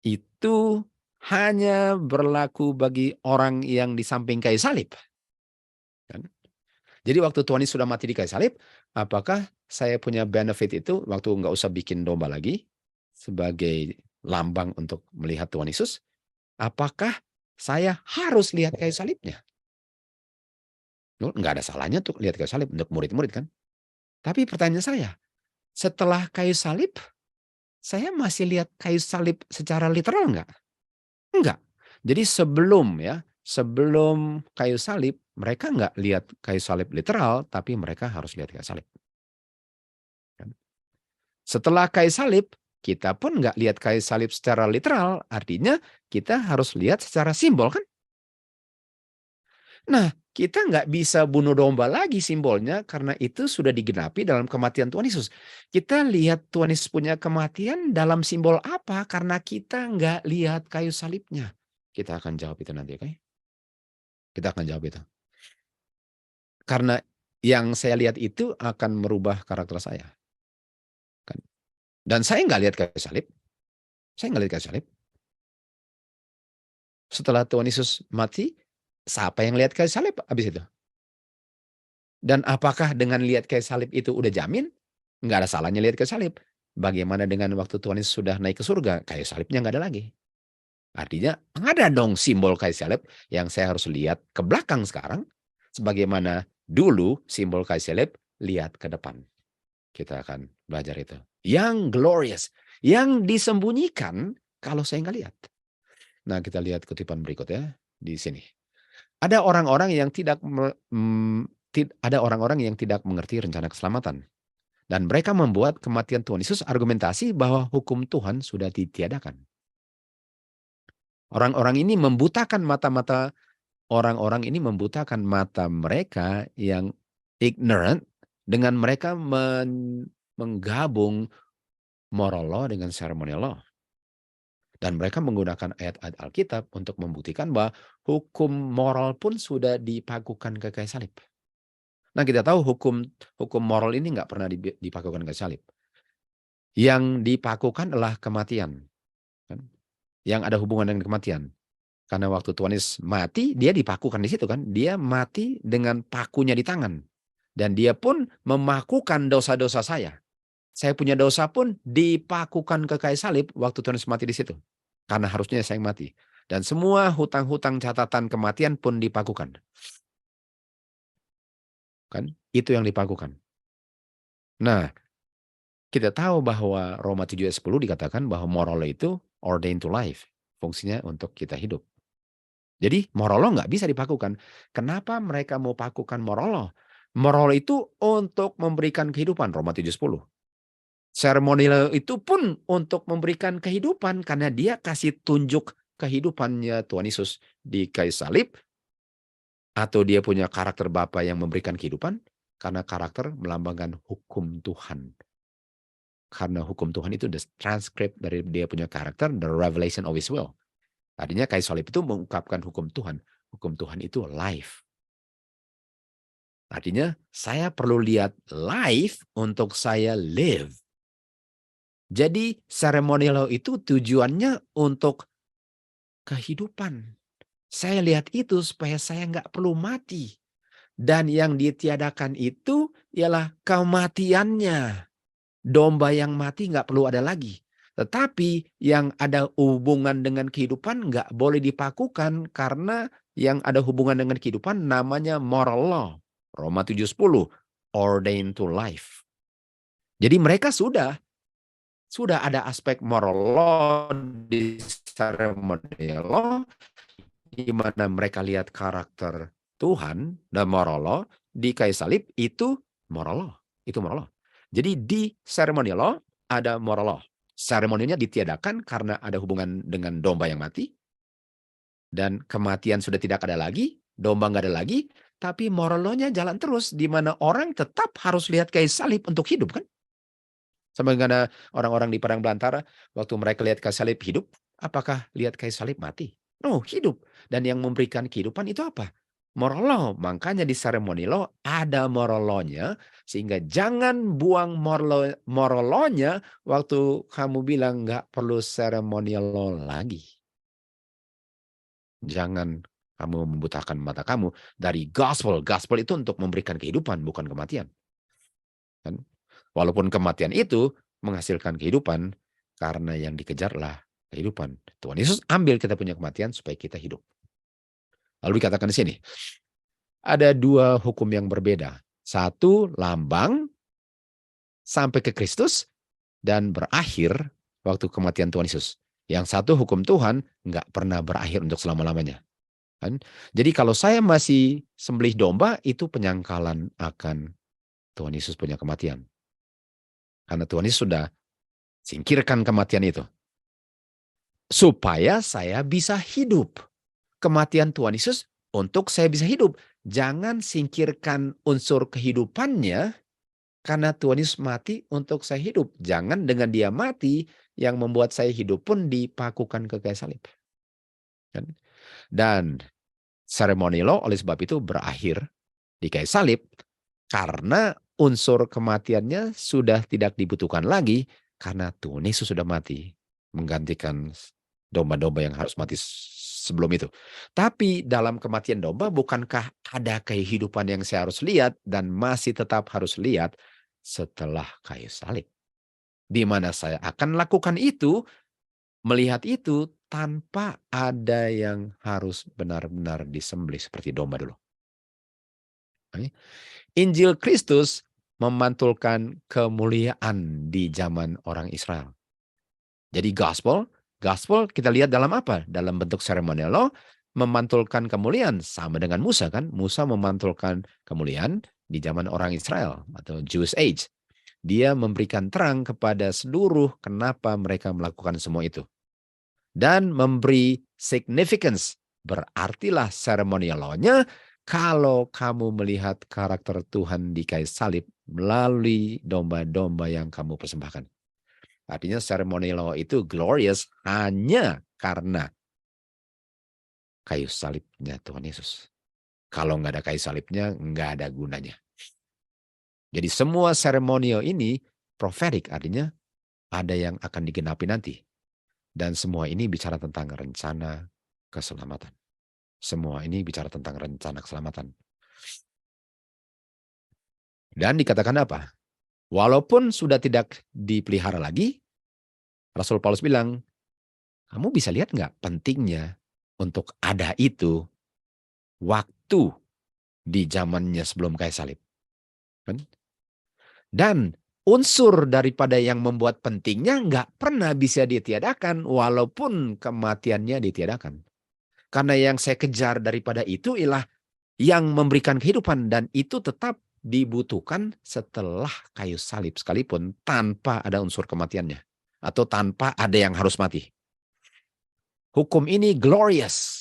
itu hanya berlaku bagi orang yang di samping kayu salib? Kan? Jadi waktu Tuhan Yesus sudah mati di kayu salib, apakah saya punya benefit itu waktu nggak usah bikin domba lagi sebagai lambang untuk melihat Tuhan Yesus? Apakah saya harus lihat kayu salibnya? Nggak ada salahnya tuh lihat kayu salib untuk murid-murid kan. Tapi pertanyaan saya, setelah kayu salib, saya masih lihat kayu salib secara literal nggak? Enggak. Jadi sebelum kayu salib, mereka nggak lihat kayu salib literal, tapi mereka harus lihat kayu salib. Setelah kayu salib, kita pun nggak lihat kayu salib secara literal, artinya kita harus lihat secara simbol kan? Nah, kita nggak bisa bunuh domba lagi simbolnya karena itu sudah digenapi dalam kematian Tuhan Yesus. Kita lihat Tuhan Yesus punya kematian dalam simbol apa? Karena kita nggak lihat kayu salibnya. Kita akan jawab itu nanti, oke? Kita akan jawab itu. Karena yang saya lihat itu akan merubah karakter saya. Kan? Dan saya nggak lihat kayu salib. Saya nggak lihat kayu salib. Setelah Tuhan Yesus mati, siapa yang lihat kayu salib habis itu? Dan apakah dengan lihat kayu salib itu udah jamin? Nggak ada salahnya lihat kayu salib. Bagaimana dengan waktu Tuhan Yesus sudah naik ke surga? Kayu salibnya nggak ada lagi. Artinya ada dong simbol kayu salib yang saya harus lihat ke belakang sekarang. Sebagaimana dulu simbol kayu salib, lihat ke depan. Kita akan belajar itu. Yang glorious. Yang disembunyikan kalau saya nggak lihat. Nah, kita lihat kutipan berikutnya di sini. Ada orang-orang yang tidak mengerti rencana keselamatan. Dan mereka membuat kematian Tuhan Yesus argumentasi bahwa hukum Tuhan sudah ditiadakan. Orang-orang ini membutakan mata-mata mereka yang ignorant dengan mereka menggabung moral law dengan ceremonial law. Dan mereka menggunakan ayat-ayat Alkitab untuk membuktikan bahwa hukum moral pun sudah dipakukan ke kayu salib. Nah, kita tahu hukum moral ini nggak pernah dipakukan ke salib. Yang dipakukan adalah kematian. Kan? Yang ada hubungan dengan kematian. Karena waktu Tuhan Yesus mati, dia dipakukan di situ kan. Dia mati dengan pakunya di tangan. Dan dia pun memakukan dosa-dosa saya. Saya punya dosa pun dipakukan ke kayu salib waktu Tuhan Yesus mati di situ. Karena harusnya saya yang mati. Dan semua hutang-hutang catatan kematian pun dipakukan. Kan? Itu yang dipakukan. Nah, kita tahu bahwa Roma 7 ayat 10 dikatakan bahwa moral law itu ordained to life. Fungsinya untuk kita hidup. Jadi moral law nggak bisa dipakukan. Kenapa mereka mau pakukan moral law? Moral law itu untuk memberikan kehidupan. Roma 7:10. Seremonial itu pun untuk memberikan kehidupan karena dia kasih tunjuk kehidupannya Tuhan Yesus di kayu salib, atau dia punya karakter Bapa yang memberikan kehidupan karena karakter melambangkan hukum Tuhan. Karena hukum Tuhan itu the transcript dari dia punya karakter, the revelation of his will. Artinya kayu salib itu mengungkapkan hukum Tuhan. Hukum Tuhan itu life. Artinya saya perlu lihat life untuk saya live. Jadi ceremonial law itu tujuannya untuk kehidupan. Saya lihat itu supaya saya nggak perlu mati. Dan yang ditiadakan itu ialah kematiannya. Domba yang mati nggak perlu ada lagi. Tetapi yang ada hubungan dengan kehidupan nggak boleh dipakukan karena yang ada hubungan dengan kehidupan namanya moral law. Roma 7:10, ordained to life. Jadi mereka sudah ada aspek moral law di ceremonial law, di mana mereka lihat karakter Tuhan dan moral law. Di kayu salib itu moral law. Itu moral law. Jadi di ceremonial law ada moral law. Seremoninya ditiadakan karena ada hubungan dengan domba yang mati. Dan kematian sudah tidak ada lagi. Domba nggak ada lagi. Tapi moral law-nya jalan terus. Di mana orang tetap harus lihat kayu salib untuk hidup kan. Sebagaimana orang-orang di Padang Belantara, waktu mereka lihat kayu salib hidup, apakah lihat kayu salib mati? No, hidup. Dan yang memberikan kehidupan itu apa? Moral law. Makanya di ceremony law ada moral law-nya, sehingga jangan buang moral law-nya waktu kamu bilang nggak perlu ceremonial law lagi. Jangan kamu membutakan mata kamu dari gospel. Gospel itu untuk memberikan kehidupan, bukan kematian. Kan? Walaupun kematian itu menghasilkan kehidupan, karena yang dikejarlah kehidupan. Tuhan Yesus ambil kita punya kematian supaya kita hidup. Lalu dikatakan di sini, ada dua hukum yang berbeda. Satu lambang sampai ke Kristus dan berakhir waktu kematian Tuhan Yesus. Yang satu hukum Tuhan nggak pernah berakhir untuk selama-lamanya. Kan? Jadi kalau saya masih sembelih domba, itu penyangkalan akan Tuhan Yesus punya kematian. Karena Tuhan Yesus sudah singkirkan kematian itu. Supaya saya bisa hidup. Kematian Tuhan Yesus untuk saya bisa hidup. Jangan singkirkan unsur kehidupannya karena Tuhan Yesus mati untuk saya hidup. Jangan dengan dia mati yang membuat saya hidup pun dipakukan ke kayu salib. Dan seremoni law oleh sebab itu berakhir di kayu salib karena unsur kematiannya sudah tidak dibutuhkan lagi karena Tuhan Yesus sudah mati menggantikan domba-domba yang harus mati sebelum itu. Tapi dalam kematian domba bukankah ada kehidupan yang saya harus lihat dan masih tetap harus lihat setelah kayu salib. Di mana saya akan lakukan itu, melihat itu tanpa ada yang harus benar-benar disembelih seperti domba dulu. Injil Kristus memantulkan kemuliaan di zaman orang Israel. Jadi gospel kita lihat dalam apa? Dalam bentuk seremonial law, memantulkan kemuliaan sama dengan Musa kan? Musa memantulkan kemuliaan di zaman orang Israel atau Jewish Age. Dia memberikan terang kepada seluruh kenapa mereka melakukan semua itu. Dan memberi significance. Berartilah ceremonial law-nya kalau kamu melihat karakter Tuhan di kayu salib melalui domba-domba yang kamu persembahkan. Artinya ceremonial law itu glorious hanya karena kayu salibnya Tuhan Yesus. Kalau nggak ada kayu salibnya, nggak ada gunanya. Jadi semua seremonial ini prophetic, artinya ada yang akan digenapi nanti. Dan semua ini bicara tentang rencana keselamatan. Semua ini bicara tentang rencana keselamatan. Dan dikatakan apa? Walaupun sudah tidak dipelihara lagi, Rasul Paulus bilang, kamu bisa lihat nggak pentingnya untuk ada itu waktu di zamannya sebelum kayu salib. Dan unsur daripada yang membuat pentingnya nggak pernah bisa ditiadakan walaupun kematiannya ditiadakan. Karena yang saya kejar daripada itu ialah yang memberikan kehidupan dan itu tetap dibutuhkan setelah kayu salib sekalipun tanpa ada unsur kematiannya atau tanpa ada yang harus mati. Hukum ini glorious.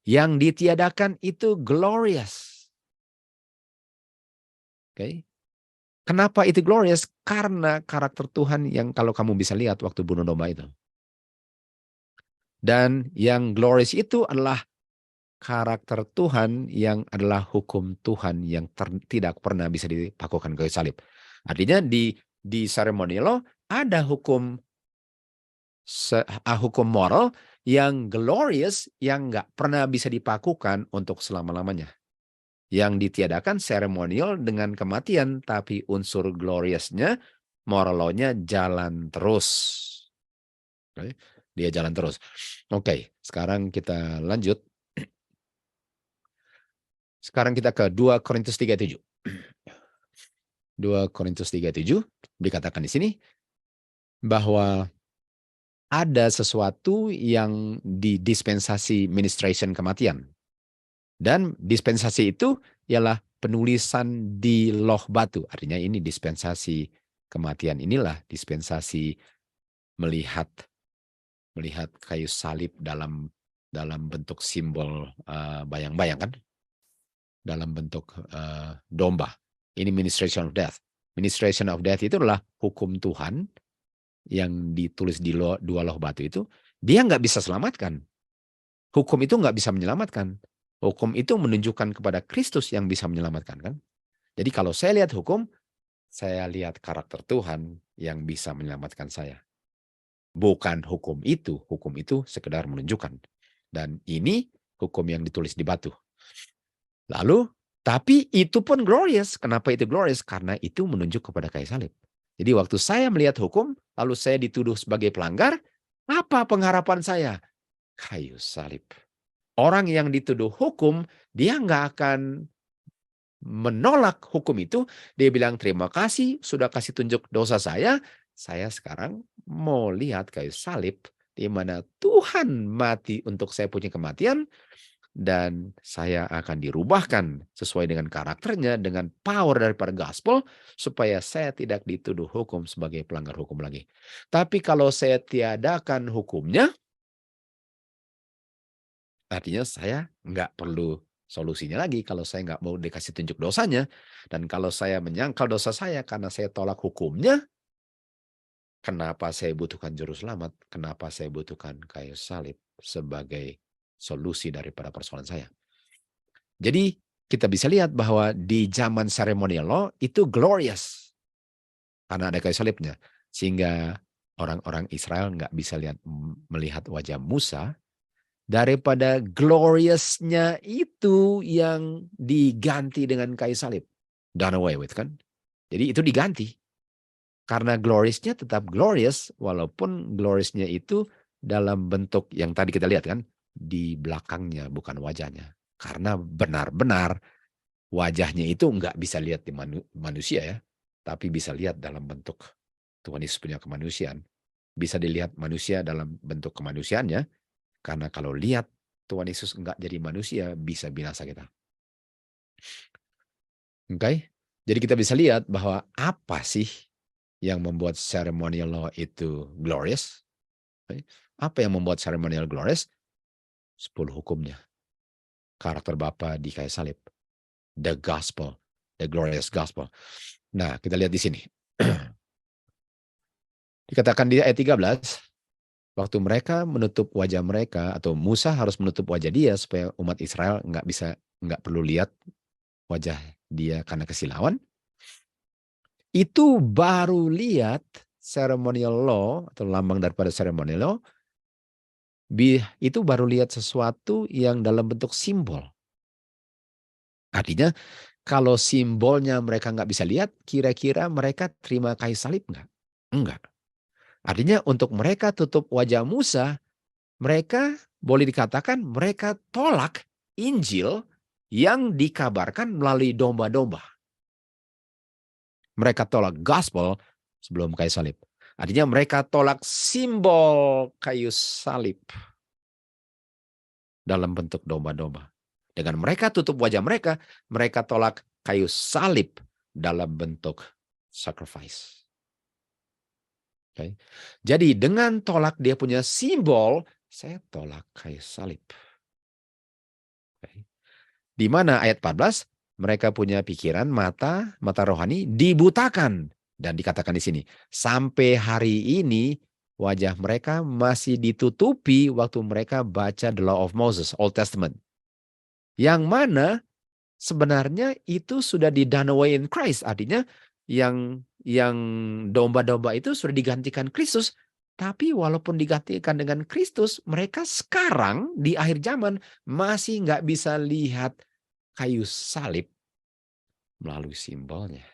Yang ditiadakan itu glorious. Oke. Kenapa itu glorious? Karena karakter Tuhan yang kalau kamu bisa lihat waktu bunuh domba itu. Dan yang glorious itu adalah karakter Tuhan yang adalah hukum Tuhan yang tidak pernah bisa dipakukan ke salib. Artinya di ceremonial law ada hukum moral yang glorious yang nggak pernah bisa dipakukan untuk selama-lamanya. Yang ditiadakan seremonial dengan kematian, tapi unsur gloriousnya, moral law-nya jalan terus. Okay. Dia jalan terus. Oke, sekarang kita lanjut. Sekarang kita ke 2 Korintus 3:7. 2 Korintus 3:7 dikatakan di sini bahwa ada sesuatu yang di dispensasi ministration kematian. Dan dispensasi itu ialah penulisan di loh batu. Artinya ini dispensasi kematian inilah dispensasi melihat kayu salib dalam bentuk simbol bayang-bayang kan. Dalam bentuk domba. Ini ministration of death. Ministration of death itu adalah hukum Tuhan yang ditulis di dua loh batu itu. Dia nggak bisa selamatkan. Hukum itu nggak bisa menyelamatkan. Hukum itu menunjukkan kepada Kristus yang bisa menyelamatkan kan. Jadi kalau saya lihat hukum, saya lihat karakter Tuhan yang bisa menyelamatkan saya. Bukan hukum itu sekedar menunjukkan. Dan ini hukum yang ditulis di batu. Lalu, tapi itu pun glorious. Kenapa itu glorious? Karena itu menunjuk kepada kayu salib. Jadi waktu saya melihat hukum, lalu saya dituduh sebagai pelanggar, apa pengharapan saya? Kayu salib. Orang yang dituduh hukum, dia nggak akan menolak hukum itu. Dia bilang, terima kasih sudah kasih tunjuk dosa saya sekarang mau lihat kayu salib di mana Tuhan mati untuk saya punya kematian, dan saya akan dirubahkan sesuai dengan karakternya, dengan power daripada gospel, supaya saya tidak dituduh hukum sebagai pelanggar hukum lagi. Tapi kalau saya tiadakan hukumnya, artinya saya nggak perlu solusinya lagi kalau saya nggak mau dikasih tunjuk dosanya. Dan kalau saya menyangkal dosa saya karena saya tolak hukumnya, kenapa saya butuhkan juru selamat? Kenapa saya butuhkan kayu salib sebagai solusi daripada persoalan saya? Jadi kita bisa lihat bahwa di zaman ceremonial law itu glorious karena ada kayu salibnya. Sehingga orang-orang Israel nggak bisa melihat wajah Musa, daripada gloriousnya itu yang diganti dengan kayu salib. Done away with, kan? Jadi itu diganti. Karena gloriousnya tetap glorious, walaupun gloriousnya itu dalam bentuk yang tadi kita lihat, kan, di belakangnya, bukan wajahnya. Karena benar-benar wajahnya itu nggak bisa lihat di manusia, ya, tapi bisa lihat dalam bentuk Tuhan Yesus punya kemanusiaan. Bisa dilihat manusia dalam bentuk kemanusiaannya, karena kalau lihat Tuhan Yesus nggak jadi manusia, bisa binasa kita. Oke? Jadi kita bisa lihat bahwa apa sih yang membuat ceremonial law itu glorious? Apa yang membuat ceremonial glorious? 10 hukumnya. Karakter Bapa di kayu salib. The gospel. The glorious gospel. Nah, kita lihat di sini. Dikatakan di ayat 13, waktu mereka menutup wajah mereka, atau Musa harus menutup wajah dia supaya umat Israel nggak perlu lihat wajah dia karena kesilauan. Itu baru lihat ceremonial law atau lambang daripada ceremonial law, itu baru lihat sesuatu yang dalam bentuk simbol. Artinya kalau simbolnya mereka nggak bisa lihat, kira-kira mereka terima kayu salib nggak? Enggak. Artinya untuk mereka tutup wajah Musa, mereka boleh dikatakan mereka tolak Injil yang dikabarkan melalui domba-domba. Mereka tolak gospel sebelum kayu salib. Artinya mereka tolak simbol kayu salib dalam bentuk domba-domba. Dengan mereka tutup wajah mereka, mereka tolak kayu salib dalam bentuk sacrifice. Okay. Jadi dengan tolak dia punya simbol, saya tolak kayu salib. Okay. Di mana ayat 14, mereka punya pikiran, mata rohani dibutakan. Dan dikatakan di sini, sampai hari ini wajah mereka masih ditutupi waktu mereka baca the Law of Moses, Old Testament. Yang mana sebenarnya itu sudah done away in Christ. Artinya yang domba-domba itu sudah digantikan Kristus. Tapi walaupun digantikan dengan Kristus, mereka sekarang di akhir zaman masih nggak bisa lihat kayu salib melalui simbolnya.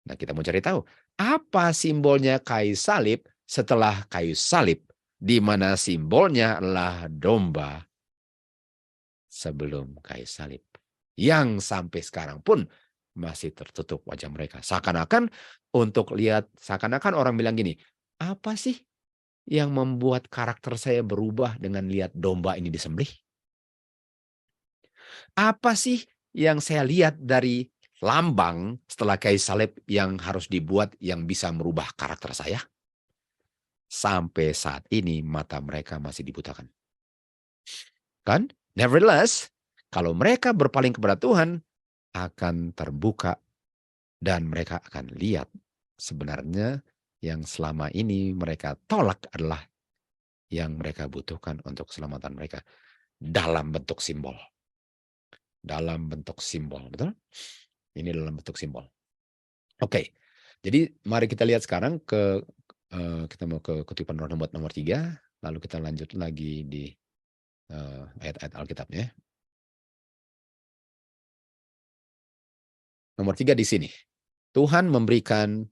Nah, kita mau cari tahu, apa simbolnya kayu salib setelah kayu salib, di mana simbolnya adalah domba sebelum kayu salib. Yang sampai sekarang pun masih tertutup wajah mereka. Seakan-akan orang bilang gini, apa sih yang membuat karakter saya berubah dengan lihat domba ini disembelih? Apa sih yang saya lihat dari lambang setelah kayu salib yang harus dibuat yang bisa merubah karakter saya? Sampai saat ini mata mereka masih dibutakan. Kan? Nevertheless, kalau mereka berpaling kepada Tuhan, akan terbuka dan mereka akan lihat sebenarnya yang selama ini mereka tolak adalah yang mereka butuhkan untuk keselamatan mereka dalam bentuk simbol. Dalam bentuk simbol, betul? Ini dalam bentuk simbol. Oke, jadi mari kita lihat sekarang kita mau ke kutipan Roh Nubuat nomor 3, lalu kita lanjut lagi di ayat-ayat Alkitabnya. Nomor 3 di sini. Tuhan memberikan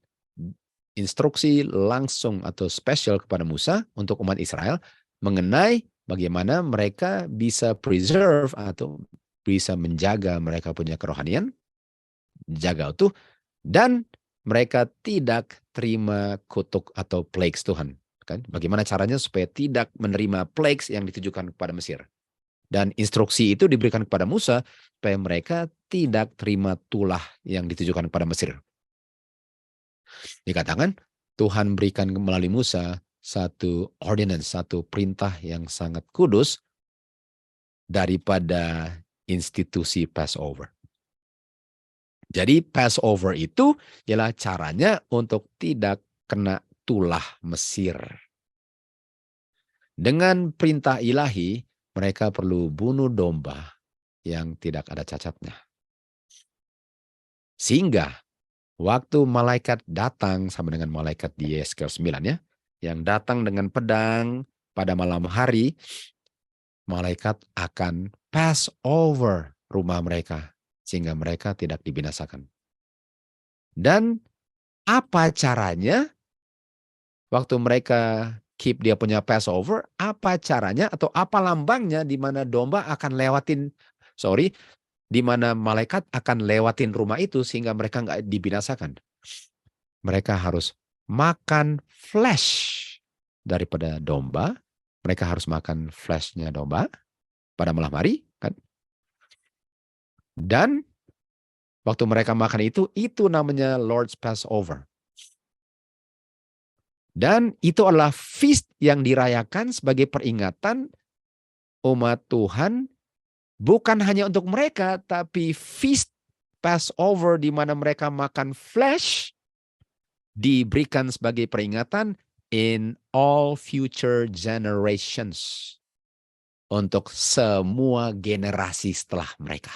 instruksi langsung atau spesial kepada Musa untuk umat Israel mengenai bagaimana mereka bisa preserve atau bisa menjaga mereka punya kerohanian, jaga utuh, dan mereka tidak terima kutuk atau plagues Tuhan. Kan? Bagaimana caranya supaya tidak menerima plagues yang ditujukan kepada Mesir. Dan instruksi itu diberikan kepada Musa supaya mereka tidak terima tulah yang ditujukan kepada Mesir. Dikatakan Tuhan berikan melalui Musa satu ordinance, satu perintah yang sangat kudus daripada institusi Passover. Jadi Passover itu ialah caranya untuk tidak kena tulah Mesir. Dengan perintah ilahi, mereka perlu bunuh domba yang tidak ada cacatnya. Sehingga waktu malaikat datang sama dengan malaikat di Yeskel 9 ya, yang datang dengan pedang pada malam hari, malaikat akan pass over rumah mereka sehingga mereka tidak dibinasakan. Dan apa caranya waktu mereka keep dia punya Passover, apa caranya atau apa lambangnya di mana domba akan di mana malaikat akan lewatin rumah itu sehingga mereka nggak dibinasakan. Mereka harus makan flesh daripada domba. Mereka harus makan fleshnya domba pada malam hari, kan? Dan waktu mereka makan itu namanya Lord's Passover. Dan itu adalah feast yang dirayakan sebagai peringatan umat Tuhan bukan hanya untuk mereka, tapi feast Passover di mana mereka makan flesh diberikan sebagai peringatan in all future generations untuk semua generasi setelah mereka.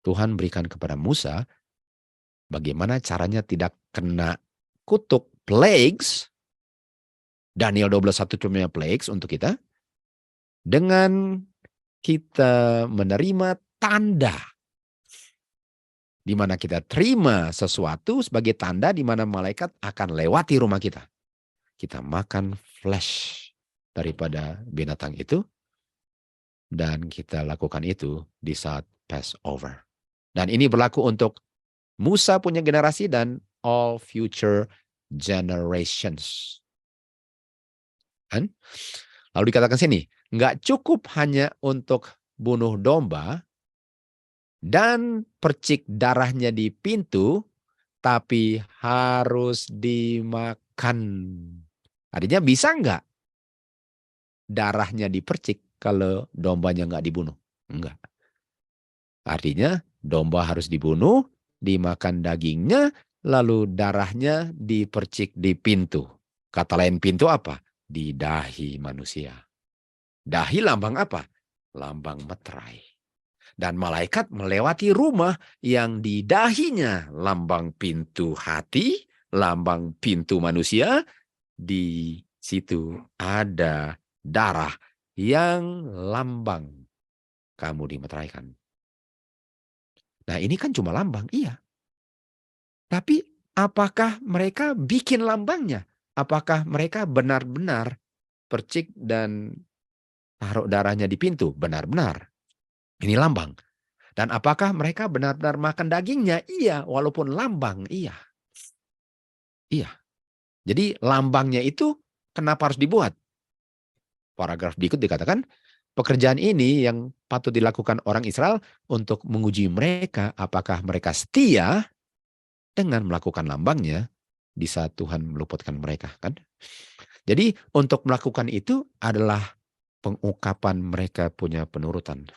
Tuhan berikan kepada Musa bagaimana caranya tidak kena kutuk plagues. Daniel 12:1 cuma plagues untuk kita. Dengan kita menerima tanda. Di mana kita terima sesuatu sebagai tanda di mana malaikat akan lewati rumah kita. Kita makan flesh daripada binatang itu. Dan kita lakukan itu di saat Passover. Dan ini berlaku untuk Musa punya generasi dan all future generations. Kan? Lalu dikatakan sini, nggak cukup hanya untuk bunuh domba dan percik darahnya di pintu, tapi harus dimakan. Artinya bisa nggak darahnya dipercik kalau dombanya nggak dibunuh? Enggak. Artinya domba harus dibunuh, dimakan dagingnya, lalu darahnya dipercik di pintu. Kata lain pintu apa? Di dahi manusia. Dahi lambang apa? Lambang meterai. Dan malaikat melewati rumah yang di dahinya lambang pintu hati, lambang pintu manusia. Di situ ada darah yang lambang kamu dimeteraikan. Nah ini kan cuma lambang, iya. Tapi apakah mereka bikin lambangnya? Apakah mereka benar-benar percik dan taruh darahnya di pintu? Benar-benar. Ini lambang. Dan apakah mereka benar-benar makan dagingnya? Iya, walaupun lambang, iya. Iya. Jadi lambangnya itu kenapa harus dibuat? Paragraf berikut dikatakan, pekerjaan ini yang patut dilakukan orang Israel untuk menguji mereka apakah mereka setia dengan melakukan lambangnya di saat Tuhan meluputkan mereka, kan? Jadi untuk melakukan itu adalah pengungkapan mereka punya penurutan.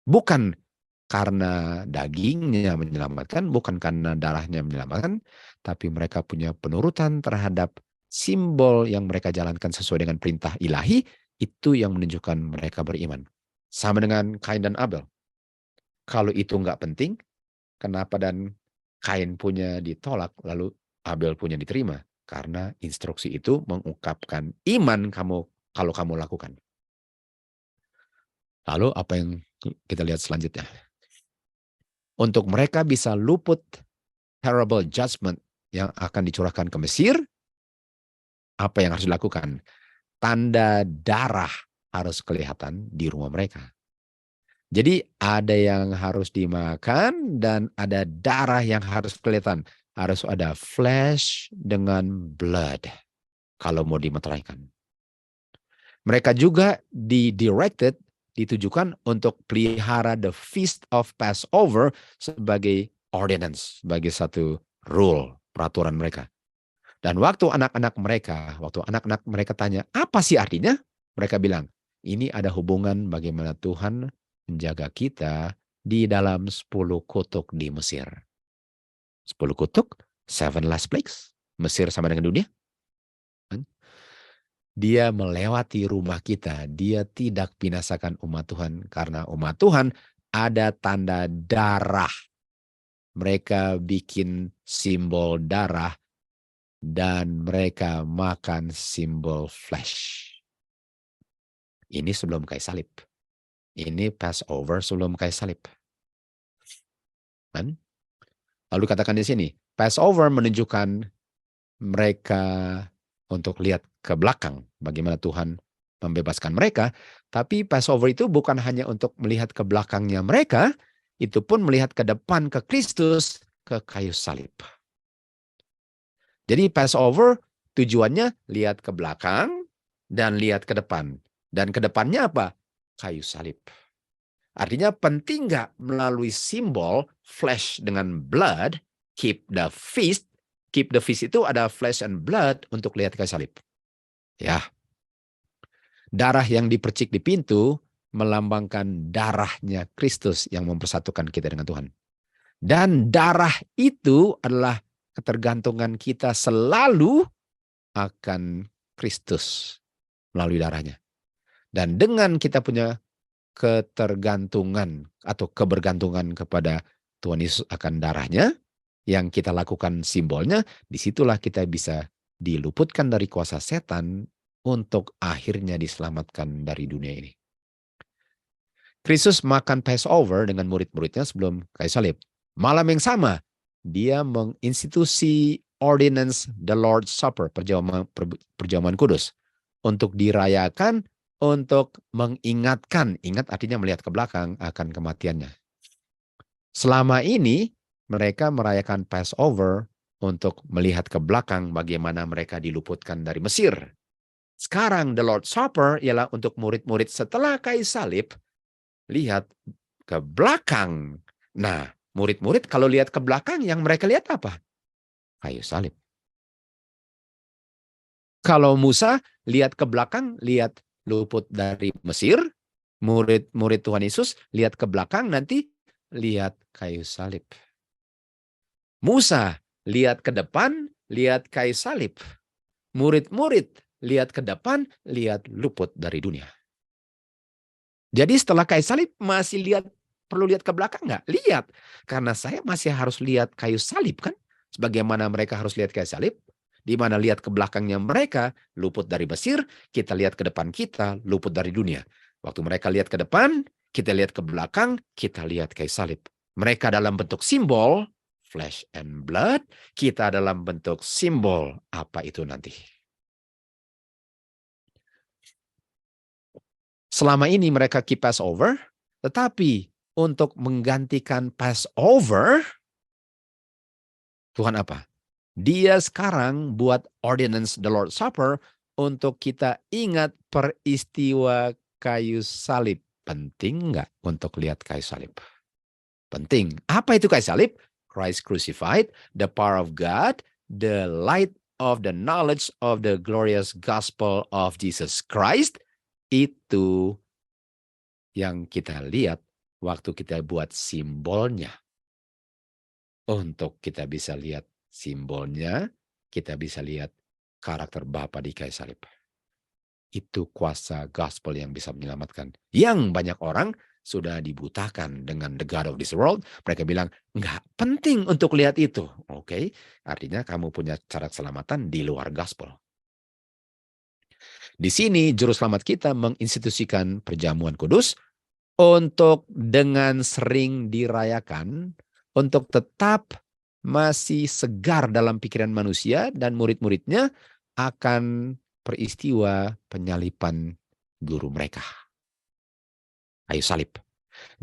Bukan karena dagingnya menyelamatkan, bukan karena darahnya menyelamatkan, tapi mereka punya penurutan terhadap simbol yang mereka jalankan sesuai dengan perintah ilahi, itu yang menunjukkan mereka beriman. Sama dengan Kain dan Abel. Kalau itu nggak penting, kenapa dan Kain punya ditolak, lalu Abel punya diterima? Karena instruksi itu mengungkapkan iman kamu kalau kamu lakukan. Lalu apa yang kita lihat selanjutnya? Untuk mereka bisa luput terrible judgment yang akan dicurahkan ke Mesir, apa yang harus dilakukan? Tanda darah harus kelihatan di rumah mereka. Jadi ada yang harus dimakan dan ada darah yang harus kelihatan. harus ada flesh dengan blood kalau mau dimeteraikan. Mereka juga ditujukan untuk pelihara the Feast of Passover sebagai ordinance, sebagai satu rule, peraturan mereka. Dan waktu anak-anak mereka tanya, apa sih artinya? Mereka bilang, ini ada hubungan bagaimana Tuhan menjaga kita di dalam 10 kutuk di Mesir. 10 kutuk, 7 last plagues. Mesir sama dengan dunia. Dia melewati rumah kita. Dia tidak binasakan umat Tuhan. Karena umat Tuhan ada tanda darah. Mereka bikin simbol darah. Dan mereka makan simbol flesh. Ini sebelum kayu salib. Ini Passover sebelum kayu salib. Kan? Lalu katakan di sini, Passover menunjukkan mereka untuk lihat ke belakang bagaimana Tuhan membebaskan mereka, tapi Passover itu bukan hanya untuk melihat ke belakangnya mereka, itu pun melihat ke depan ke Kristus, ke kayu salib. Jadi Passover tujuannya lihat ke belakang dan lihat ke depan. Dan ke depannya apa? Kayu salib. Artinya penting nggak melalui simbol flesh dengan blood, keep the feast. Keep the feast itu ada flesh and blood untuk lihat kayu salib. Ya. Darah yang dipercik di pintu melambangkan darahnya Kristus yang mempersatukan kita dengan Tuhan. Dan darah itu adalah ketergantungan kita selalu akan Kristus melalui darahnya. Dan dengan kita punya ketergantungan atau kebergantungan kepada Tuhan Yesus akan darahnya, yang kita lakukan simbolnya, disitulah kita bisa diluputkan dari kuasa setan untuk akhirnya diselamatkan dari dunia ini. Kristus makan Passover dengan murid-muridnya sebelum kayu salib. Malam yang sama, dia menginstitusi ordinance the Lord's Supper, perjamuan kudus, untuk dirayakan, untuk mengingatkan, ingat artinya melihat ke belakang akan kematiannya. Selama ini, mereka merayakan Passover untuk melihat ke belakang bagaimana mereka diluputkan dari Mesir. Sekarang the Lord's Supper ialah untuk murid-murid setelah kayu salib, lihat ke belakang. Nah, murid-murid kalau lihat ke belakang, yang mereka lihat apa? Kayu salib. Kalau Musa lihat ke belakang, lihat luput dari Mesir, murid-murid Tuhan Yesus lihat ke belakang, nanti lihat kayu salib. Musa lihat ke depan, lihat kayu salib. Murid-murid lihat ke depan, lihat luput dari dunia. Jadi setelah kayu salib masih perlu lihat ke belakang nggak? Lihat. Karena saya masih harus lihat kayu salib kan? Sebagaimana mereka harus lihat kayu salib. Di mana lihat ke belakangnya mereka luput dari Mesir, kita lihat ke depan kita luput dari dunia. Waktu mereka lihat ke depan, kita lihat ke belakang, kita lihat kayu salib. Mereka dalam bentuk simbol, flesh and blood, kita dalam bentuk simbol apa itu nanti. Selama ini mereka keep Passover, tetapi untuk menggantikan Passover, Tuhan apa? Dia sekarang buat ordinance the Lord's Supper untuk kita ingat peristiwa kayu salib. Penting nggak untuk lihat kayu salib? Penting. Apa itu kayu salib? Christ crucified, the power of God, the light of the knowledge of the glorious gospel of Jesus Christ. Itu yang kita lihat waktu kita buat simbolnya. Untuk kita bisa lihat simbolnya, kita bisa lihat karakter Bapa di kayu salib. Itu kuasa gospel yang bisa menyelamatkan. Yang banyak orang sudah dibutakan dengan the God of this world. Mereka bilang, nggak penting untuk lihat itu. Oke, artinya kamu punya cara keselamatan di luar gospel. Di sini juru selamat kita menginstitusikan perjamuan kudus untuk dengan sering dirayakan, untuk tetap masih segar dalam pikiran manusia dan murid-muridnya akan peristiwa penyalipan guru mereka. Kayu salib.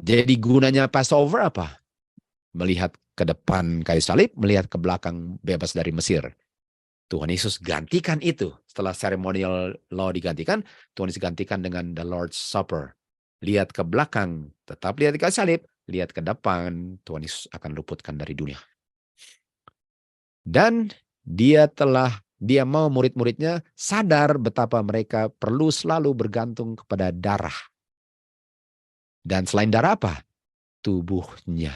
Jadi gunanya Passover apa? Melihat ke depan kayu salib, melihat ke belakang bebas dari Mesir. Tuhan Yesus gantikan itu. Setelah ceremonial law digantikan, Tuhan Yesus gantikan dengan the Lord's Supper. Lihat ke belakang, tetap lihat kayu salib. Lihat ke depan, Tuhan Yesus akan luputkan dari dunia. Dan dia mau murid-muridnya sadar betapa mereka perlu selalu bergantung kepada darah. Dan selain darah apa? Tubuhnya,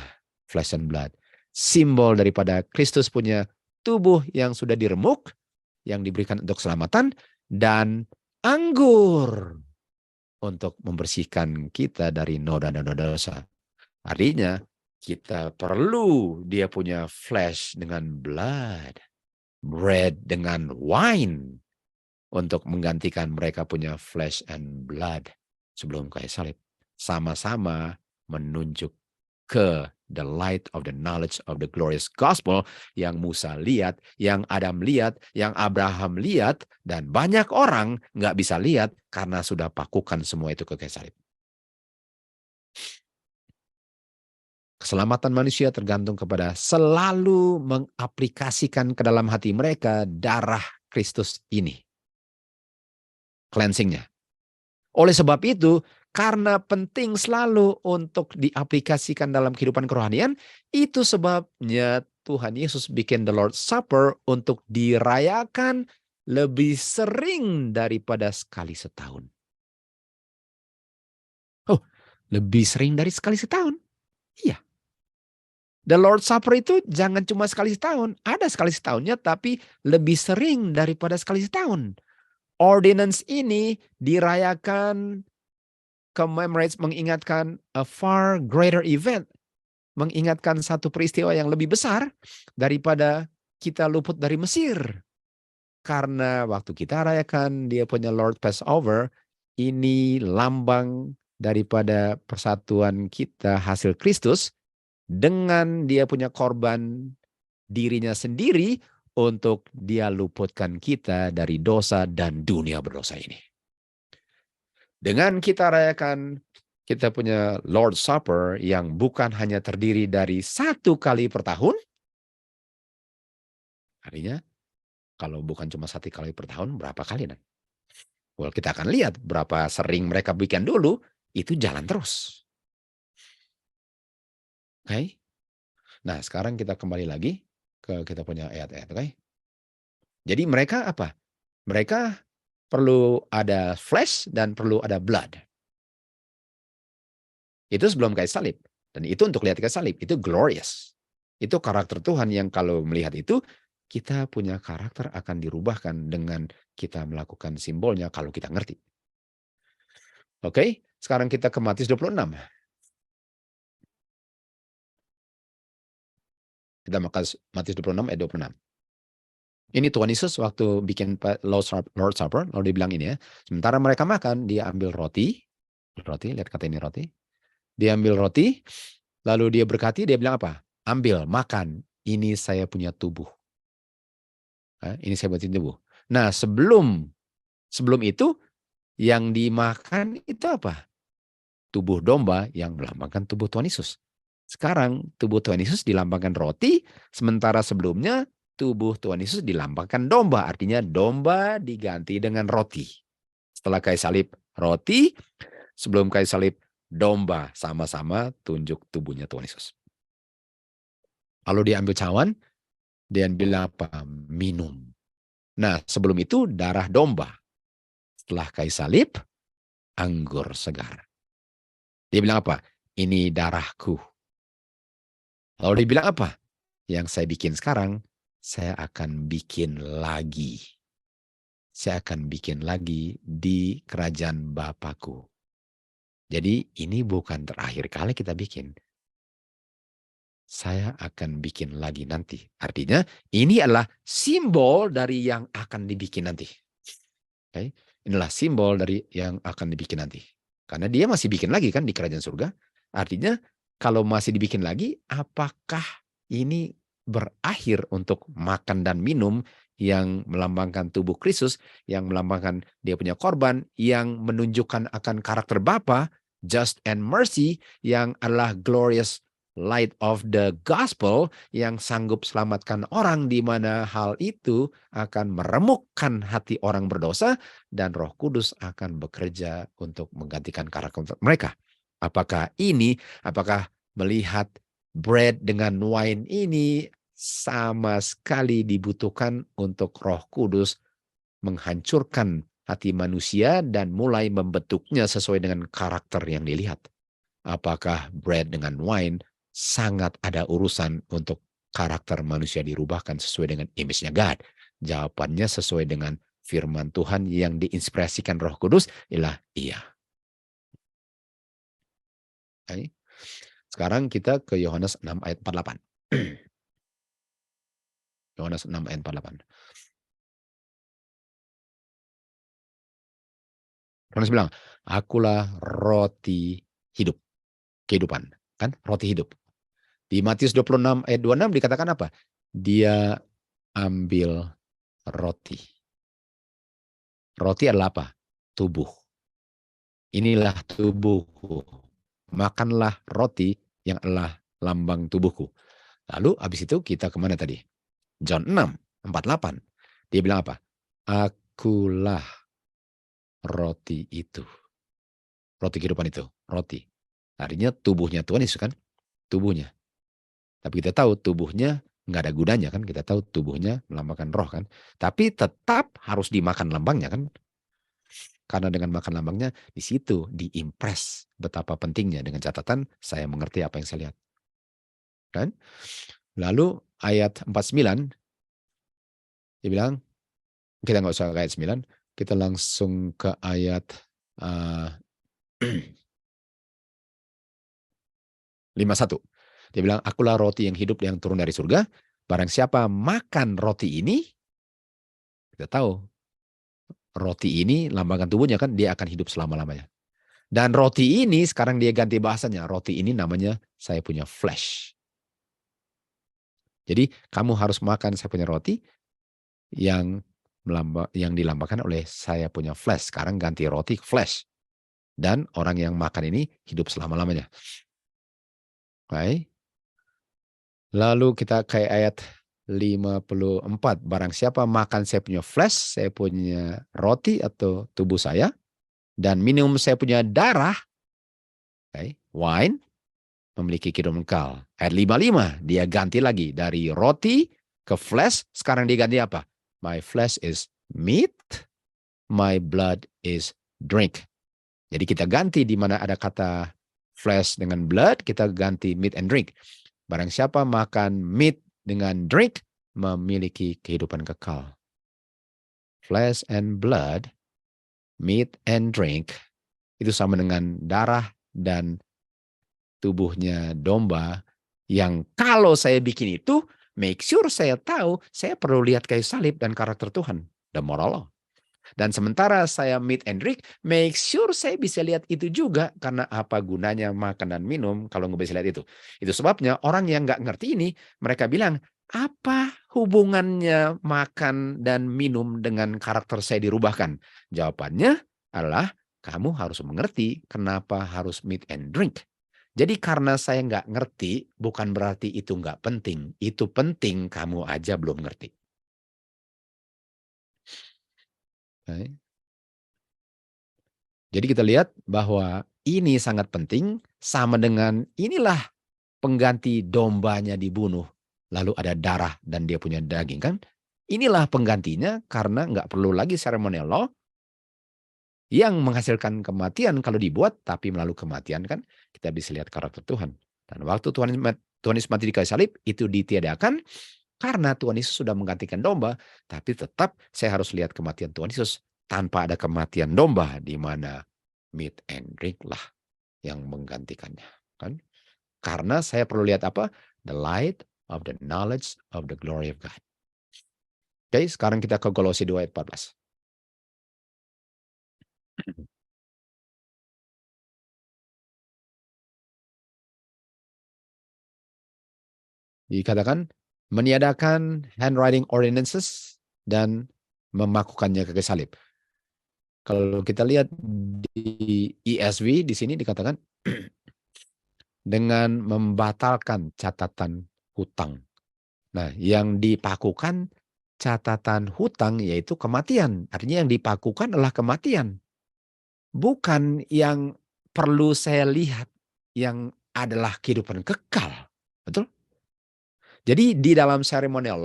flesh and blood. Simbol daripada Kristus punya tubuh yang sudah diremuk, yang diberikan untuk keselamatan, dan anggur untuk membersihkan kita dari noda-noda dosa. Artinya, kita perlu dia punya flesh dengan blood, bread dengan wine, untuk menggantikan mereka punya flesh and blood sebelum kayu salib. Sama-sama menunjuk ke the light of the knowledge of the glorious gospel yang Musa lihat, yang Adam lihat, yang Abraham lihat, dan banyak orang nggak bisa lihat karena sudah pakukan semua itu ke kayu salib. Keselamatan manusia tergantung kepada selalu mengaplikasikan ke dalam hati mereka darah Kristus ini. Cleansingnya. Oleh sebab itu, karena penting selalu untuk diaplikasikan dalam kehidupan kerohanian, itu sebabnya Tuhan Yesus bikin the Lord's Supper untuk dirayakan lebih sering daripada sekali setahun. Oh, lebih sering dari sekali setahun? Iya. The Lord's Supper itu jangan cuma sekali setahun. Ada sekali setahunnya, tapi lebih sering daripada sekali setahun. Ordinance ini dirayakan, commemorates, mengingatkan a far greater event, mengingatkan satu peristiwa yang lebih besar daripada kita luput dari Mesir. Karena waktu kita rayakan dia punya Lord Passover, ini lambang daripada persatuan kita hasil Kristus dengan dia punya korban dirinya sendiri untuk dia luputkan kita dari dosa dan dunia berdosa ini. Dengan kita rayakan kita punya Lord's Supper yang bukan hanya terdiri dari satu kali per tahun, artinya kalau bukan cuma satu kali per tahun, berapa kali? Well, kita akan lihat berapa sering mereka bikin dulu, itu jalan terus. Oke? Nah, sekarang kita kembali lagi ke kita punya ayat-ayat. Oke? Jadi mereka apa? Mereka perlu ada flesh dan perlu ada blood. Itu sebelum kayu salib. Dan itu untuk lihat kayu salib. Itu glorious. Itu karakter Tuhan yang kalau melihat itu, kita punya karakter akan dirubahkan dengan kita melakukan simbolnya kalau kita ngerti. Oke, sekarang kita ke Matius 26. Kita Matius 26 ayat 26. Ini Tuhan Yesus waktu bikin Lord's Supper, lalu dia bilang ini ya, sementara mereka makan, dia ambil roti, lihat kata ini roti. Dia ambil roti, lalu dia berkati, dia bilang apa? Ambil, makan, ini saya punya tubuh. Ini saya punya tubuh. Nah, sebelum itu, yang dimakan itu apa? Tubuh domba yang melambangkan tubuh Tuhan Yesus. Sekarang tubuh Tuhan Yesus dilambangkan roti, sementara sebelumnya tubuh Tuhan Yesus dilambangkan domba. Artinya domba diganti dengan roti. Setelah kayu salib roti, sebelum kayu salib domba, sama-sama tunjuk tubuhnya Tuhan Yesus. Lalu dia ambil cawan, dia bilang apa? Minum. Nah, sebelum itu darah domba. Setelah kayu salib, anggur segar. Dia bilang apa? Ini darahku. Lalu dia bilang apa? Yang saya bikin sekarang, saya akan bikin lagi. Saya akan bikin lagi di kerajaan Bapakku. Jadi ini bukan terakhir kali kita bikin. Saya akan bikin lagi nanti. Artinya ini adalah simbol dari yang akan dibikin nanti. Okay? Inilah simbol dari yang akan dibikin nanti. Karena dia masih bikin lagi kan di kerajaan surga. Artinya kalau masih dibikin lagi, apakah ini berakhir untuk makan dan minum yang melambangkan tubuh Kristus, yang melambangkan dia punya korban, yang menunjukkan akan karakter Bapa, just and mercy, yang adalah glorious light of the gospel yang sanggup selamatkan orang, di mana hal itu akan meremukkan hati orang berdosa dan Roh Kudus akan bekerja untuk menggantikan karakter mereka. Apakah melihat bread dengan wine ini sama sekali dibutuhkan untuk Roh Kudus menghancurkan hati manusia dan mulai membentuknya sesuai dengan karakter yang dilihat? Apakah bread dengan wine sangat ada urusan untuk karakter manusia dirubahkan sesuai dengan image-nya God? Jawabannya sesuai dengan firman Tuhan yang diinspirasikan Roh Kudus ialah iya. Okay. Sekarang kita ke Yohanes 6 ayat 48. Yohanes 6 ayat 48. Yohanes bilang, akulah roti hidup, kehidupan. Kan? Roti hidup. Di Matius 26 ayat 26 dikatakan apa? Dia ambil roti. Roti adalah apa? Tubuh. Inilah tubuhku. Makanlah roti yang adalah lambang tubuhku. Lalu habis itu kita kemana tadi? John 6, 48. Dia bilang apa? Akulah roti itu. Roti kehidupan itu. Roti. Artinya tubuhnya Tuhan Yesus kan? Tubuhnya. Tapi kita tahu tubuhnya nggak ada gunanya kan? Kita tahu tubuhnya melambangkan roh kan? Tapi tetap harus dimakan lambangnya kan? Karena dengan makan lambangnya, di situ diimpress betapa pentingnya, dengan catatan saya mengerti apa yang saya lihat. Kan? Lalu ayat 49, dia bilang, kita nggak usah ke ayat 9, kita langsung ke ayat 51. Dia bilang, akulah roti yang hidup yang turun dari surga. Barang siapa makan roti ini, kita tahu, roti ini lambangkan tubuhnya kan, dia akan hidup selama-lamanya. Dan roti ini, sekarang dia ganti bahasanya, roti ini namanya saya punya flesh. Jadi kamu harus makan saya punya roti yang dilambangkan oleh saya punya flesh. Sekarang ganti roti ke flesh. Dan orang yang makan ini hidup selama-lamanya. Baik. Lalu kita ke ayat 54. Barang siapa makan saya punya flesh, saya punya roti atau tubuh saya, dan minum saya punya darah, wine, memiliki kehidupan kekal. Ayat 55, dia ganti lagi dari roti ke flesh, sekarang dia ganti apa? My flesh is meat, my blood is drink. Jadi kita ganti di mana ada kata flesh dengan blood, kita ganti meat and drink. Barang siapa makan meat dengan drink, memiliki kehidupan kekal. Flesh and blood, meat and drink, itu sama dengan darah dan tubuhnya domba, yang kalau saya bikin itu, make sure saya tahu, saya perlu lihat kayu salib dan karakter Tuhan, the moral law. Dan sementara saya meat and drink, make sure saya bisa lihat itu juga, karena apa gunanya makan dan minum kalau nggak bisa lihat itu. Itu sebabnya orang yang nggak ngerti ini, mereka bilang, apa hubungannya makan dan minum dengan karakter saya dirubahkan? Jawabannya adalah, kamu harus mengerti kenapa harus meat and drink. Jadi karena saya nggak ngerti, bukan berarti itu nggak penting. Itu penting, kamu aja belum ngerti. Okay. Jadi kita lihat bahwa ini sangat penting, sama dengan inilah pengganti dombanya dibunuh. Lalu ada darah dan dia punya daging kan. Inilah penggantinya, karena nggak perlu lagi ceremonial law yang menghasilkan kematian kalau dibuat, tapi melalui kematian kan kita bisa lihat karakter Tuhan. Dan waktu Tuhan Yesus mati di kayu salib, itu ditiadakan karena Tuhan Yesus sudah menggantikan domba, tapi tetap saya harus lihat kematian Tuhan Yesus. Tanpa ada kematian domba, di mana meat and drink lah yang menggantikannya. Kan? Karena saya perlu lihat apa? The light of the knowledge of the glory of God. Oke, sekarang kita ke Kolose 2 ayat 14. Dikatakan meniadakan handwriting ordinances dan memakukannya ke salib. Kalau kita lihat di ESV di sini dikatakan dengan membatalkan catatan hutang. Nah, yang dipakukan catatan hutang yaitu kematian. Artinya yang dipakukan adalah kematian. Bukan yang perlu saya lihat yang adalah kehidupan kekal. Betul? Jadi di dalam ceremonial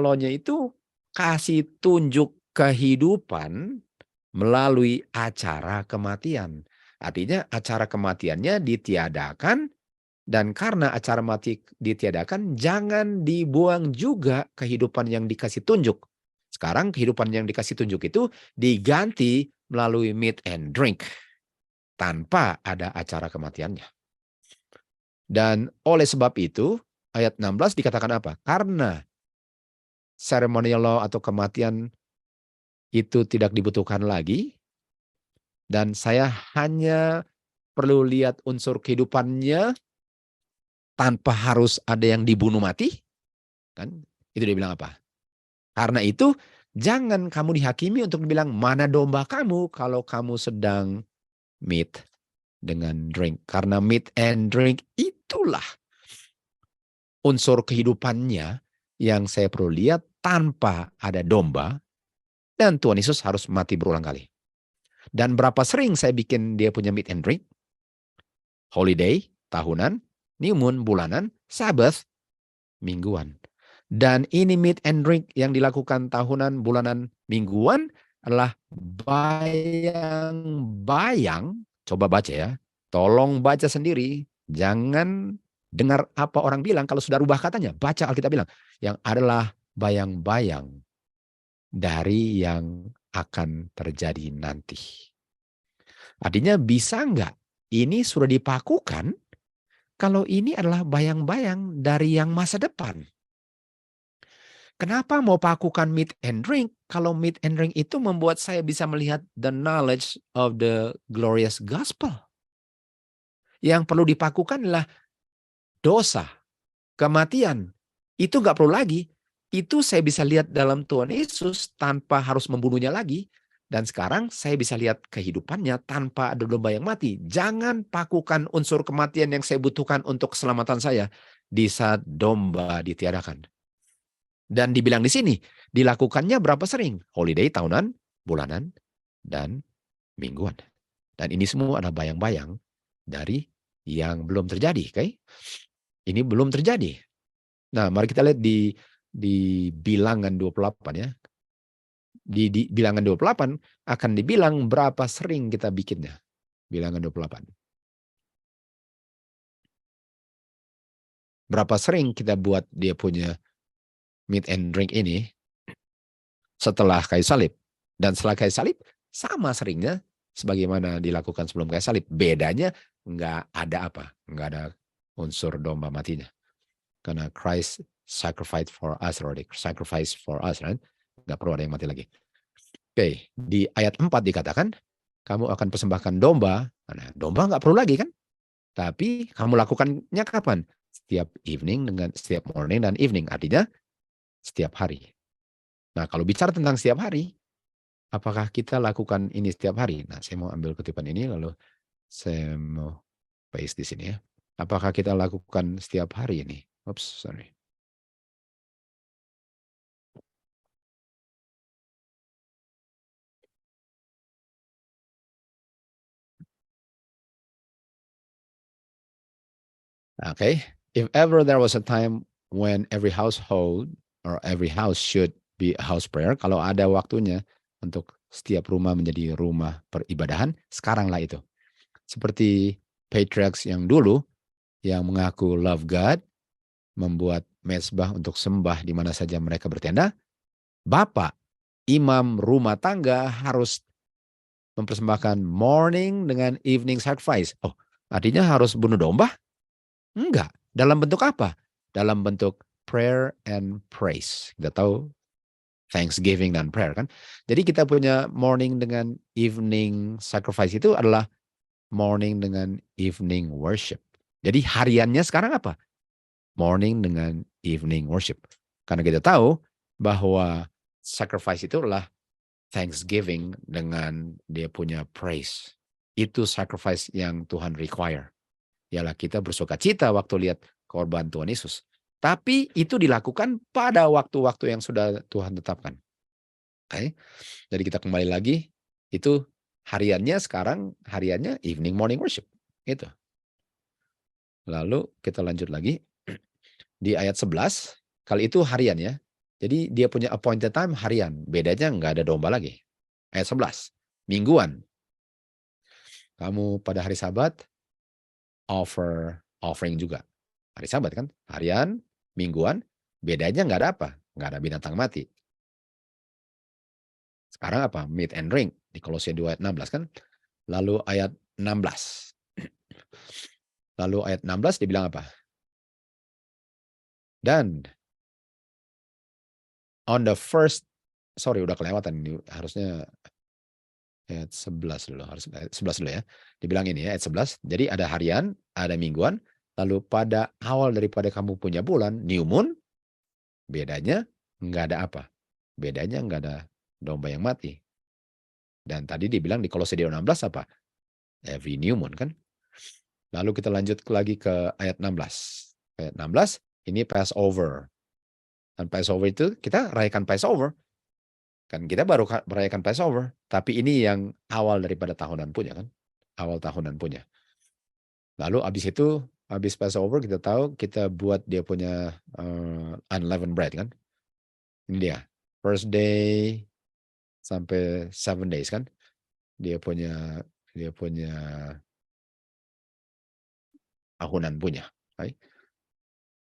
law-nya itu kasih tunjuk kehidupan melalui acara kematian. Artinya acara kematiannya ditiadakan, dan karena acara mati ditiadakan, jangan dibuang juga kehidupan yang dikasih tunjuk. Sekarang kehidupan yang dikasih tunjuk itu diganti melalui meat and drink tanpa ada acara kematiannya. Dan oleh sebab itu, ayat 16 dikatakan apa? Karena ceremonial law atau kematian itu tidak dibutuhkan lagi, dan saya hanya perlu lihat unsur kehidupannya tanpa harus ada yang dibunuh mati, kan? Itu dia bilang apa? Karena itu jangan kamu dihakimi untuk bilang mana domba kamu kalau kamu sedang meat dengan drink. Karena meat and drink itulah unsur kehidupannya yang saya perlu lihat tanpa ada domba, dan Tuhan Yesus harus mati berulang kali. Dan berapa sering saya bikin dia punya meat and drink? Holiday, tahunan, new moon, bulanan, Sabbath, mingguan. Dan ini meat and drink yang dilakukan tahunan, bulanan, mingguan adalah bayang-bayang. Coba baca ya. Tolong baca sendiri. Jangan dengar apa orang bilang kalau sudah rubah katanya. Baca Alkitab bilang. Yang adalah bayang-bayang dari yang akan terjadi nanti. Artinya bisa enggak ini sudah dipakukan kalau ini adalah bayang-bayang dari yang masa depan? Kenapa mau pakukan meat and drink kalau meat and drink itu membuat saya bisa melihat the knowledge of the glorious gospel? Yang perlu dipakukan adalah dosa, kematian. Itu nggak perlu lagi. Itu saya bisa lihat dalam Tuhan Yesus tanpa harus membunuhnya lagi. Dan sekarang saya bisa lihat kehidupannya tanpa ada domba yang mati. Jangan pakukan unsur kematian yang saya butuhkan untuk keselamatan saya di saat domba ditiadakan. Dan dibilang di sini, dilakukannya berapa sering? Holiday tahunan, bulanan, dan mingguan. Dan ini semua adalah bayang-bayang dari yang belum terjadi. Okay? Ini belum terjadi. Nah, mari kita lihat di bilangan 28 ya. Di bilangan 28 akan dibilang berapa sering kita bikinnya. Bilangan 28. Berapa sering kita buat dia punya meat and drink ini setelah kayu salib. Dan setelah kayu salib sama seringnya sebagaimana dilakukan sebelum kayu salib. Bedanya nggak ada apa, nggak ada unsur domba matinya. Karena Christ sacrificed for us already, sacrifice for us, right? Nggak perlu ada yang mati lagi. Oke, di ayat 4 dikatakan, kamu akan persembahkan domba. Nah, domba nggak perlu lagi kan? Tapi kamu lakukannya kapan? Setiap morning dan evening, artinya setiap hari. Nah, kalau bicara tentang setiap hari, apakah kita lakukan ini setiap hari? Nah, saya mau ambil kutipan ini, lalu saya mau paste di sini ya. Apakah kita lakukan setiap hari ini? Oops, sorry. Okay, if ever there was a time when every household or every house should be a house prayer, kalau ada waktunya untuk setiap rumah menjadi rumah peribadahan, sekaranglah itu. Seperti patriarchs yang dulu, yang mengaku love God, membuat mezbah untuk sembah di mana saja mereka bertenda, bapak, imam rumah tangga harus mempersembahkan morning dengan evening sacrifice. Oh, artinya harus bunuh domba? Enggak. Dalam bentuk apa? Dalam bentuk prayer and praise. Kita tahu thanksgiving dan prayer kan. Jadi kita punya morning dengan evening sacrifice itu adalah morning dengan evening worship. Jadi hariannya sekarang apa? Morning dengan evening worship. Karena kita tahu bahwa sacrifice itu adalah thanksgiving dengan dia punya praise. itu sacrifice yang Tuhan require. Ialah kita bersuka cita waktu lihat korban Tuhan Yesus. Tapi itu dilakukan pada waktu-waktu yang sudah Tuhan tetapkan. Oke. Jadi kita kembali lagi, itu hariannya sekarang, hariannya evening morning worship. Itu. Lalu kita lanjut lagi. Di ayat 11, kali itu harian ya. Jadi dia punya appointed time harian. Bedanya nggak ada domba lagi. Ayat 11, mingguan. Kamu pada hari Sabat, offering juga. Hari Sabat kan, harian, mingguan, bedanya nggak ada apa. Nggak ada binatang mati. Sekarang apa? Meat and drink. Di Kolose 2 ayat 16 kan. Lalu ayat 16. Lalu ayat 16 dibilang apa? Dan on the first, sorry udah kelewatan ini, harusnya ayat 11 dulu, harus ayat 11 dulu ya. Dibilang ini ya, ayat 11. Jadi ada harian, ada mingguan, lalu pada awal daripada kamu punya bulan, new moon, bedanya nggak ada apa? Bedanya nggak ada domba yang mati. Dan tadi dibilang di Kolose 2:16 apa? Every new moon kan? Lalu kita lanjut lagi ke ayat 16. Ayat 16, ini Passover. Dan Passover itu kita rayakan Passover. Kan kita baru merayakan Passover. Tapi ini yang awal daripada tahunan punya kan. Awal tahunan punya. Lalu habis Passover kita tahu kita buat dia punya unleavened bread kan. Ini dia. First day sampai 7 days kan. Dia punya tahunan punya. Right?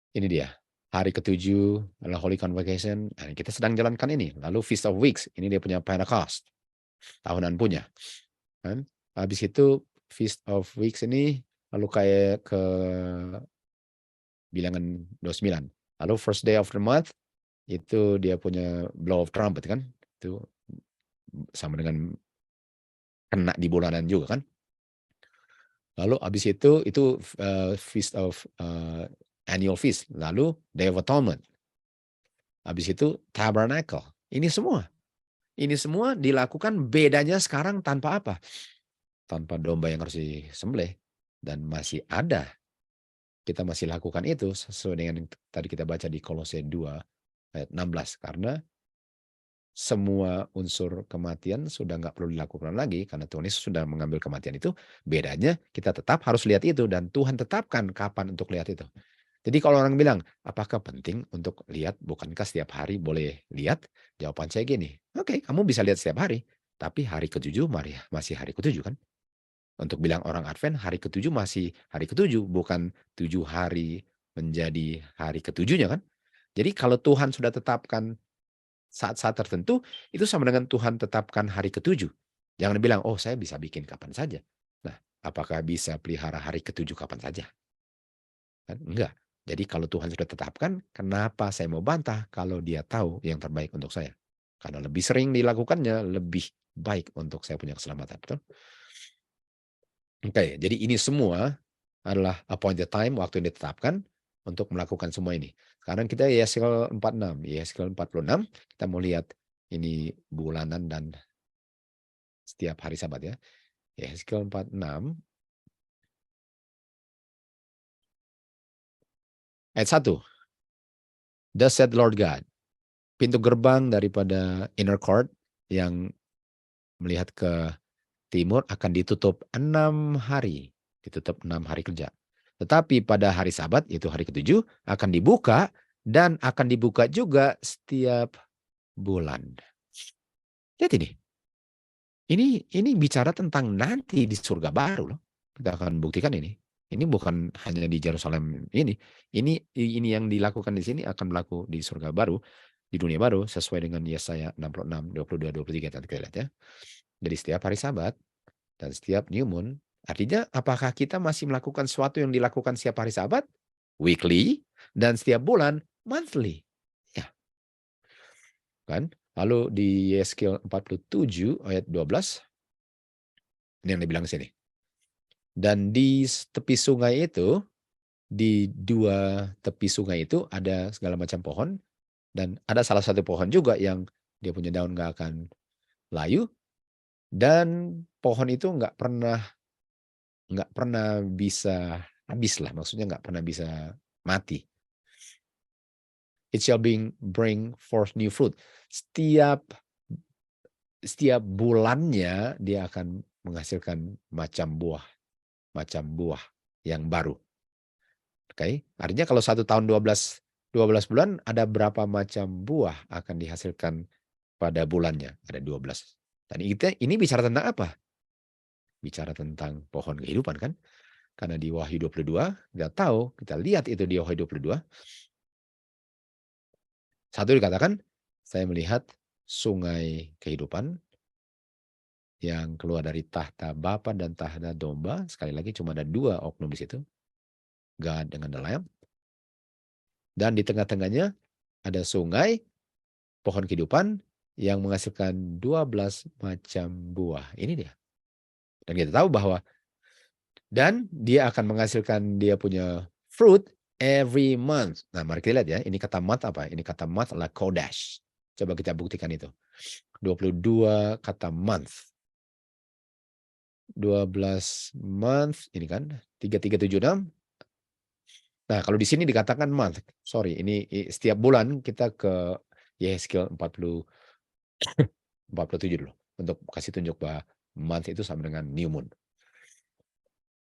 Ini dia. Hari ke-7 adalah Holy Convocation. Nah, kita sedang jalankan ini. Lalu Feast of Weeks. Ini dia punya Pentecost. Tahunan punya. Kan? Habis itu Feast of Weeks ini lalu kayak ke bilangan 29. Lalu first day of the month itu dia punya blow of trumpet kan. Itu sama dengan kena di bulanan juga kan. Lalu habis itu Feast of Annual Feast. Lalu Day of Atonement. Habis itu Tabernacle. Ini semua dilakukan, bedanya sekarang tanpa apa? Tanpa domba yang harus disembelih. Dan masih ada. Kita masih lakukan itu sesuai dengan yang tadi kita baca di Kolose 2 ayat 16. Karena semua unsur kematian sudah nggak perlu dilakukan lagi karena Tuhan Yesus sudah mengambil kematian itu. Bedanya kita tetap harus lihat itu dan Tuhan tetapkan kapan untuk lihat itu. Jadi kalau orang bilang, apakah penting untuk lihat? Bukankah setiap hari boleh lihat? Jawaban saya gini, oke, kamu bisa lihat setiap hari. Tapi hari ke-7 masih hari ke-7 kan? Untuk bilang orang Advent, hari ke-7 masih hari ke-7. Bukan 7 hari menjadi hari ke-7-nya kan? Jadi kalau Tuhan sudah tetapkan saat-saat tertentu, itu sama dengan Tuhan tetapkan hari ke-7. Jangan bilang, oh saya bisa bikin kapan saja. Nah, apakah bisa pelihara hari ke-7 kapan saja? Kan? Enggak. Jadi kalau Tuhan sudah tetapkan, kenapa saya mau bantah kalau dia tahu yang terbaik untuk saya? Karena lebih sering dilakukannya, lebih baik untuk saya punya keselamatan. Betul? Oke, jadi ini semua adalah appointed time, waktu yang ditetapkan untuk melakukan semua ini. Sekarang kita Yeskiel 46. Yeskiel 46, kita mau lihat ini bulanan dan setiap hari Sabat ya. Yeskiel 46. Ayat 1. Thus said Lord God. Pintu gerbang daripada inner court yang melihat ke timur akan ditutup 6 hari. Ditutup 6 hari kerja. Tetapi pada hari Sabat, itu hari ke-7, akan dibuka dan akan dibuka juga setiap bulan. Lihat ini. Ini bicara tentang nanti di surga baru loh. Kita akan buktikan ini. Ini bukan hanya di Yerusalem ini. Ini yang dilakukan di sini akan berlaku di surga baru, di dunia baru sesuai dengan Yesaya 66, 22, 23 tadi kita lihat ya. Jadi setiap hari Sabat dan setiap new moon, artinya apakah kita masih melakukan sesuatu yang dilakukan setiap hari Sabat, weekly, dan setiap bulan, monthly. Ya. Kan? Lalu di Yeskiel 47 ayat 12, ini yang dibilang di sini. Dan di tepi sungai itu, di 2 tepi sungai itu ada segala macam pohon, dan ada salah satu pohon juga yang dia punya daun nggak akan layu, dan pohon itu nggak pernah nggak pernah bisa habis lah, maksudnya nggak pernah bisa mati. It shall bring forth new fruit. Setiap bulannya dia akan menghasilkan macam buah yang baru. Oke, artinya kalau 1 tahun 12 bulan ada berapa macam buah akan dihasilkan pada bulannya? Ada 12. Dan ini bicara tentang apa? Bicara tentang pohon kehidupan kan? Karena di Wahyu 22 kita lihat itu di Wahyu 22. Satu dikatakan, saya melihat sungai kehidupan yang keluar dari tahta Bapa dan tahta domba. Sekali lagi cuma ada 2 oknum di situ. God dengan the Lamb. Dan di tengah-tengahnya ada sungai, pohon kehidupan yang menghasilkan 12 macam buah. Ini dia. Dan kita tahu bahwa dia akan menghasilkan dia punya fruit every month. Nah, mari kita lihat ya. Ini kata month apa? Ini kata month adalah kodesh. Coba kita buktikan itu. 22 kata month. 12 month, ini kan 3376. Nah, kalau di sini dikatakan month. Sorry, ini setiap bulan kita ke Yehezkiel 47 dulu. Untuk kasih tunjuk bahwa month itu sama dengan new moon.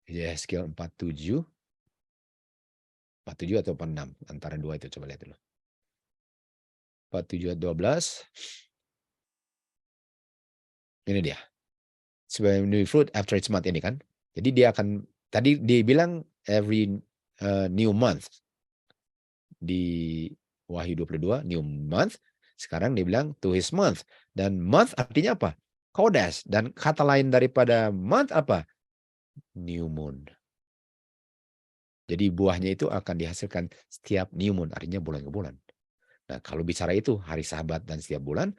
Yehezkiel 47 atau 46, antara 2 itu, coba lihat dulu. 47 12. Ini dia. Sebagai new fruit after its month ini kan. Jadi dia akan, tadi dia bilang every new month. Di Wahyu 22, new month. Sekarang dia bilang to his month. Dan month artinya apa? Kodesh. Dan kata lain daripada month apa? New moon. Jadi buahnya itu akan dihasilkan setiap new moon, artinya bulan ke bulan. Nah, kalau bicara itu hari Sabat dan setiap bulan,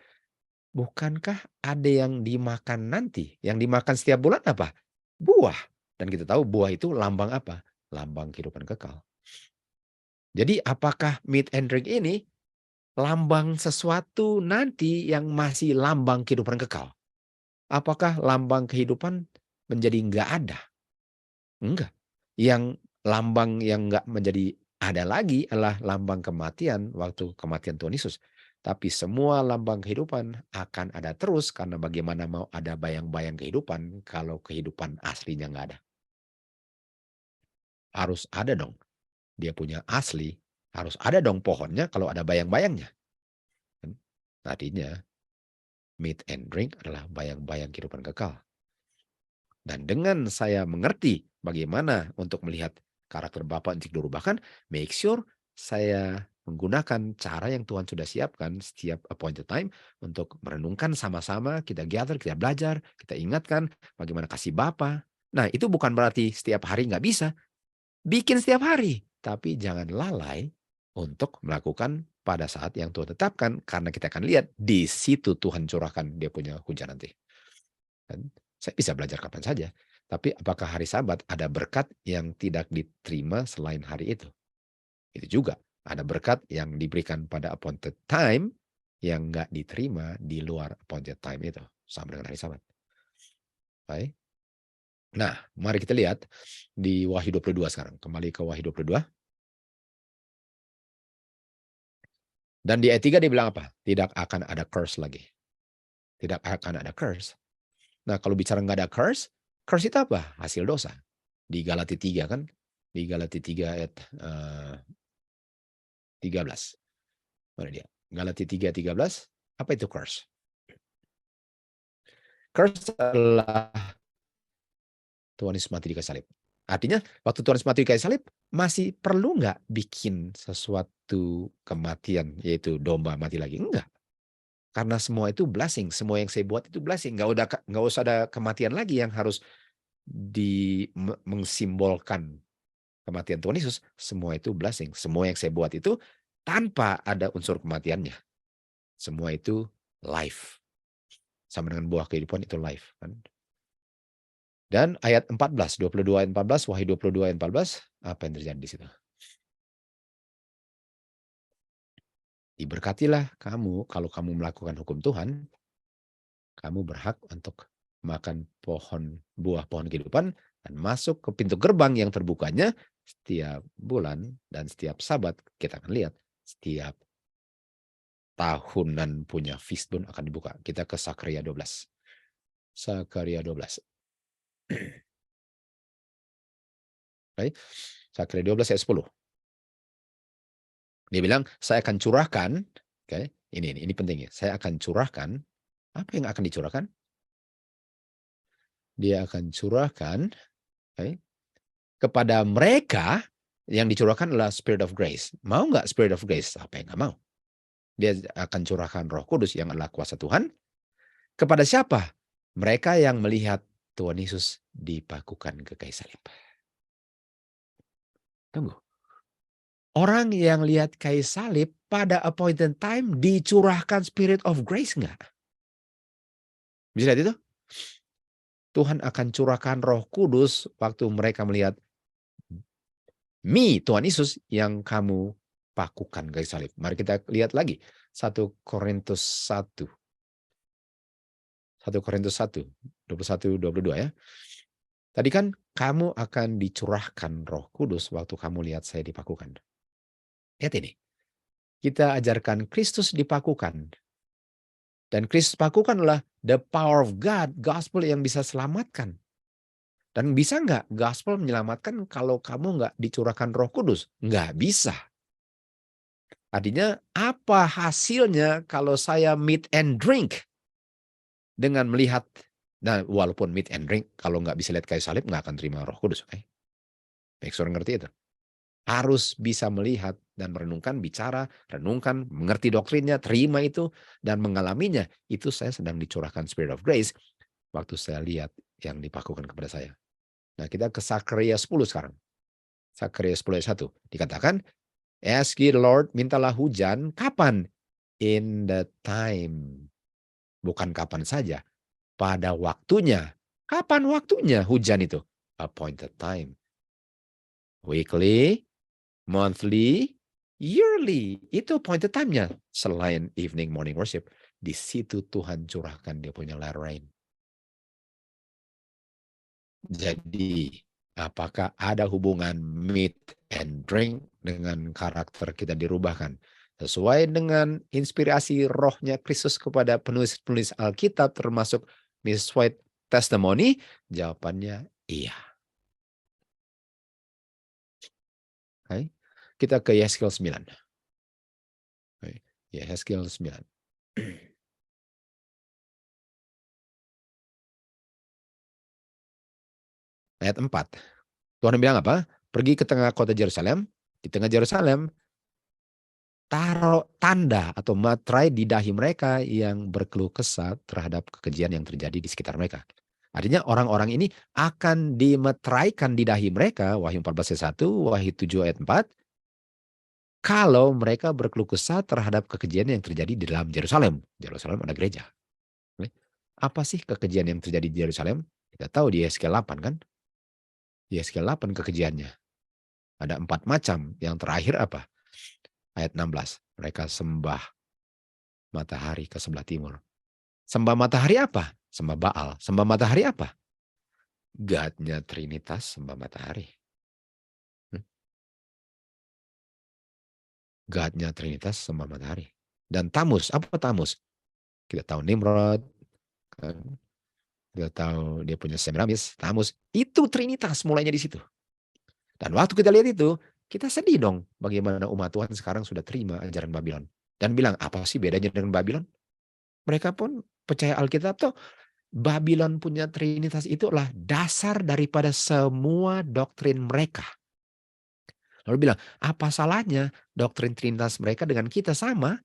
bukankah ada yang dimakan nanti? Yang dimakan setiap bulan apa? Buah. Dan kita tahu buah itu lambang apa? Lambang kehidupan kekal. Jadi apakah meat and drink ini lambang sesuatu nanti yang masih lambang kehidupan kekal? Apakah lambang kehidupan menjadi enggak ada? Enggak. Yang lambang yang enggak menjadi ada lagi adalah lambang kematian waktu kematian Tuhan Yesus. Tapi semua lambang kehidupan akan ada terus, karena bagaimana mau ada bayang-bayang kehidupan kalau kehidupan aslinya enggak ada. Harus ada dong. Dia punya asli, harus ada dong pohonnya kalau ada bayang-bayangnya. Artinya meat and drink adalah bayang-bayang kehidupan kekal. Dan dengan saya mengerti bagaimana untuk melihat karakter Bapa untuk dirubahkan, make sure saya menggunakan cara yang Tuhan sudah siapkan setiap appointed time untuk merenungkan sama-sama, kita gather, kita belajar, kita ingatkan bagaimana kasih Bapa. Nah, itu bukan berarti setiap hari nggak bisa. Bikin setiap hari. Tapi jangan lalai untuk melakukan pada saat yang Tuhan tetapkan. Karena kita akan lihat di situ Tuhan curahkan dia punya hujan nanti. Dan saya bisa belajar kapan saja. Tapi apakah hari Sabat ada berkat yang tidak diterima selain hari itu? Itu juga. Ada berkat yang diberikan pada appointed time yang nggak diterima di luar appointed time itu. Sama dengan hari Sabat. Baik. Nah, mari kita lihat di Wahyu 22 sekarang. Kembali ke Wahyu 22. Dan di ayat 3 dia bilang apa? Tidak akan ada curse lagi. Tidak akan ada curse. Nah, kalau bicara nggak ada curse itu apa? Hasil dosa. Di Galati 3 kan? Di Galati 3 ayat 13. Mana dia? Galati 3:13. Apa itu curse? Curse adalah Tuhan Yesus mati di kayu salib. Artinya waktu Tuhan Yesus mati di kayu salib, masih perlu nggak bikin sesuatu kematian, yaitu domba mati lagi? Enggak. Karena semua itu blessing, semua yang saya buat itu blessing. Nggak usah ada kematian lagi yang harus mengsimbolkan kematian Tuhan Yesus. Semua itu blessing. Semua yang saya buat itu tanpa ada unsur kematiannya. Semua itu life. Sama dengan buah kehidupan itu life. Kan? Dan ayat 14, 22 ayat 14, Wahyu 22 ayat 14, apa yang terjadi di situ? Diberkatilah kamu kalau kamu melakukan hukum Tuhan, kamu berhak untuk makan buah pohon kehidupan, dan masuk ke pintu gerbang yang terbukanya setiap bulan dan setiap Sabat. Kita akan lihat setiap tahunan punya feast pun akan dibuka. Kita ke Sakaria 12. Sakaria 12. Okay. Sakaria 12 ayat 10. Dia bilang, saya akan curahkan, okay, ini pentingnya. Saya akan curahkan, apa yang akan dicurahkan? Dia akan curahkan, okay, kepada mereka yang dicurahkan adalah Spirit of Grace. Mau nggak Spirit of Grace? Apa yang nggak mau? Dia akan curahkan Roh Kudus yang adalah kuasa Tuhan. Kepada siapa? Mereka yang melihat Tuhan Yesus dipakukan ke kayu salib. Tunggu. Orang yang lihat kayu salib pada appointed time dicurahkan Spirit of Grace nggak? Bisa lihat itu? Tuhan akan curahkan Roh Kudus waktu mereka melihat Tuhan Yesus yang kamu pakukan kayu salib. Mari kita lihat lagi 1 Korintus 1. 1 Korintus 1, 21-22 ya. Tadi kan kamu akan dicurahkan Roh Kudus waktu kamu lihat saya dipakukan. Lihat ini. Kita ajarkan Kristus dipakukan. Dan Kristus pakukan adalah the power of God, gospel yang bisa selamatkan. Dan bisa nggak gospel menyelamatkan kalau kamu nggak dicurahkan Roh Kudus? Nggak bisa. Artinya apa hasilnya kalau saya meat and drink dengan melihat, nah walaupun meat and drink, kalau nggak bisa lihat kayu salib nggak akan terima Roh Kudus. Okay? Make sure ngerti itu. Harus bisa melihat dan merenungkan, bicara, renungkan, mengerti doktrinnya, terima itu, dan mengalaminya. Itu saya sedang dicurahkan Spirit of Grace waktu saya lihat yang dipakukan kepada saya. Nah kita ke Sakaria 10 sekarang. Sakaria 10 ayat 1. Dikatakan, ask ye the Lord, mintalah hujan. Kapan? In the time. Bukan kapan saja. Pada waktunya. Kapan waktunya hujan itu? Appointed time. Weekly, monthly, yearly. Itu appointed time-nya. Selain evening, morning worship. Di situ Tuhan curahkan dia punya rain. Jadi, apakah ada hubungan meat and drink dengan karakter kita dirubahkan? Sesuai dengan inspirasi rohnya Kristus kepada penulis-penulis Alkitab, termasuk Miss White Testimony, jawabannya iya. Okay. Kita ke Yeskel 9. Okay. Yeskel 9. Ayat 4. Tuhan bilang apa? Pergi ke tengah kota Yerusalem. Di tengah Yerusalem, taruh tanda atau materai di dahi mereka yang berkeluh kesah terhadap kekejian yang terjadi di sekitar mereka. Artinya orang-orang ini akan dimeteraikan di dahi mereka, Wahyu 14 ayat 1, Wahyu 7 ayat 4, kalau mereka berkeluh kesah terhadap kekejian yang terjadi di dalam Yerusalem. Yerusalem ada gereja. Apa sih kekejian yang terjadi di Yerusalem? Kita tahu di Yeskel 8 kan? Di Yeskel 8 kekejiannya. Ada 4 macam. Yang terakhir apa? Ayat 16. Mereka sembah matahari ke sebelah timur. Sembah matahari apa? Sembah Baal. Sembah matahari apa? God-nya Trinitas sembah matahari. God-nya Trinitas sembah matahari. Dan Tamus. Apa Tamus? Kita tahu Nimrod. Kita tahu dia punya Semiramis. Tamus. Itu Trinitas mulainya di situ. Dan waktu kita lihat itu, kita sedih dong bagaimana umat Tuhan sekarang sudah terima ajaran Babylon. Dan bilang, apa sih bedanya dengan Babylon? Mereka pun percaya Alkitab tuh, Babylon punya Trinitas itu adalah dasar daripada semua doktrin mereka. Lalu bilang, apa salahnya doktrin Trinitas mereka dengan kita sama?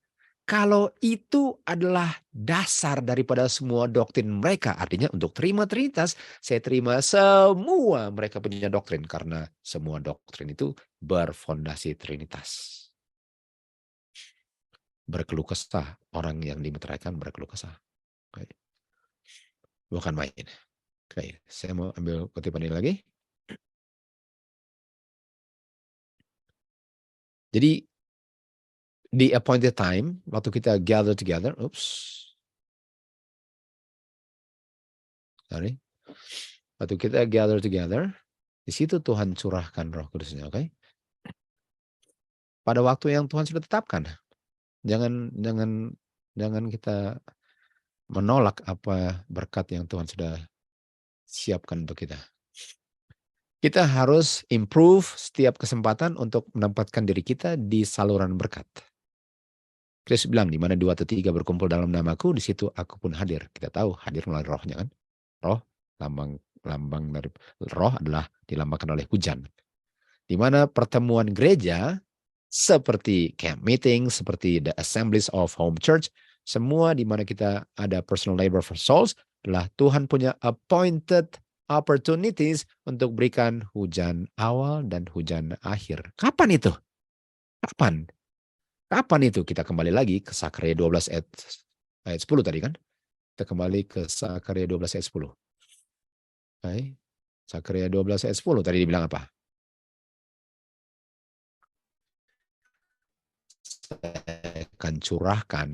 Kalau itu adalah dasar daripada semua doktrin mereka, artinya untuk terima Trinitas, saya terima semua mereka punya doktrin, karena semua doktrin itu berfondasi Trinitas. Berkeluh kesah, orang yang dimeteraikan berkeluh kesah. Oke. Bukan main. Oke, saya mau ambil kutipan ini lagi. Jadi, di appointed time, waktu kita gather together, sorry. Waktu kita gather together, di situ Tuhan curahkan Roh Kudusnya, oke? Pada waktu yang Tuhan sudah tetapkan. Jangan jangan jangan kita menolak apa berkat yang Tuhan sudah siapkan untuk kita. Kita harus improve setiap kesempatan untuk menempatkan diri kita di saluran berkat. Kristus bilang, di mana 2 atau 3 berkumpul dalam namaku, di situ aku pun hadir. Kita tahu hadir melalui rohnya kan. Roh, lambang dari roh adalah dilambangkan oleh hujan. Di mana pertemuan gereja seperti camp meeting, seperti the assemblies of home church, semua di mana kita ada personal labor for souls, adalah Tuhan punya appointed opportunities untuk berikan hujan awal dan hujan akhir. Kapan itu? Kapan? Kapan itu? Kita kembali lagi ke Sakarya 12 ayat 10 tadi kan? Kita kembali ke Sakarya 12 ayat 10. Okay. Sakarya 12 ayat 10 tadi dibilang apa? Saya akan curahkan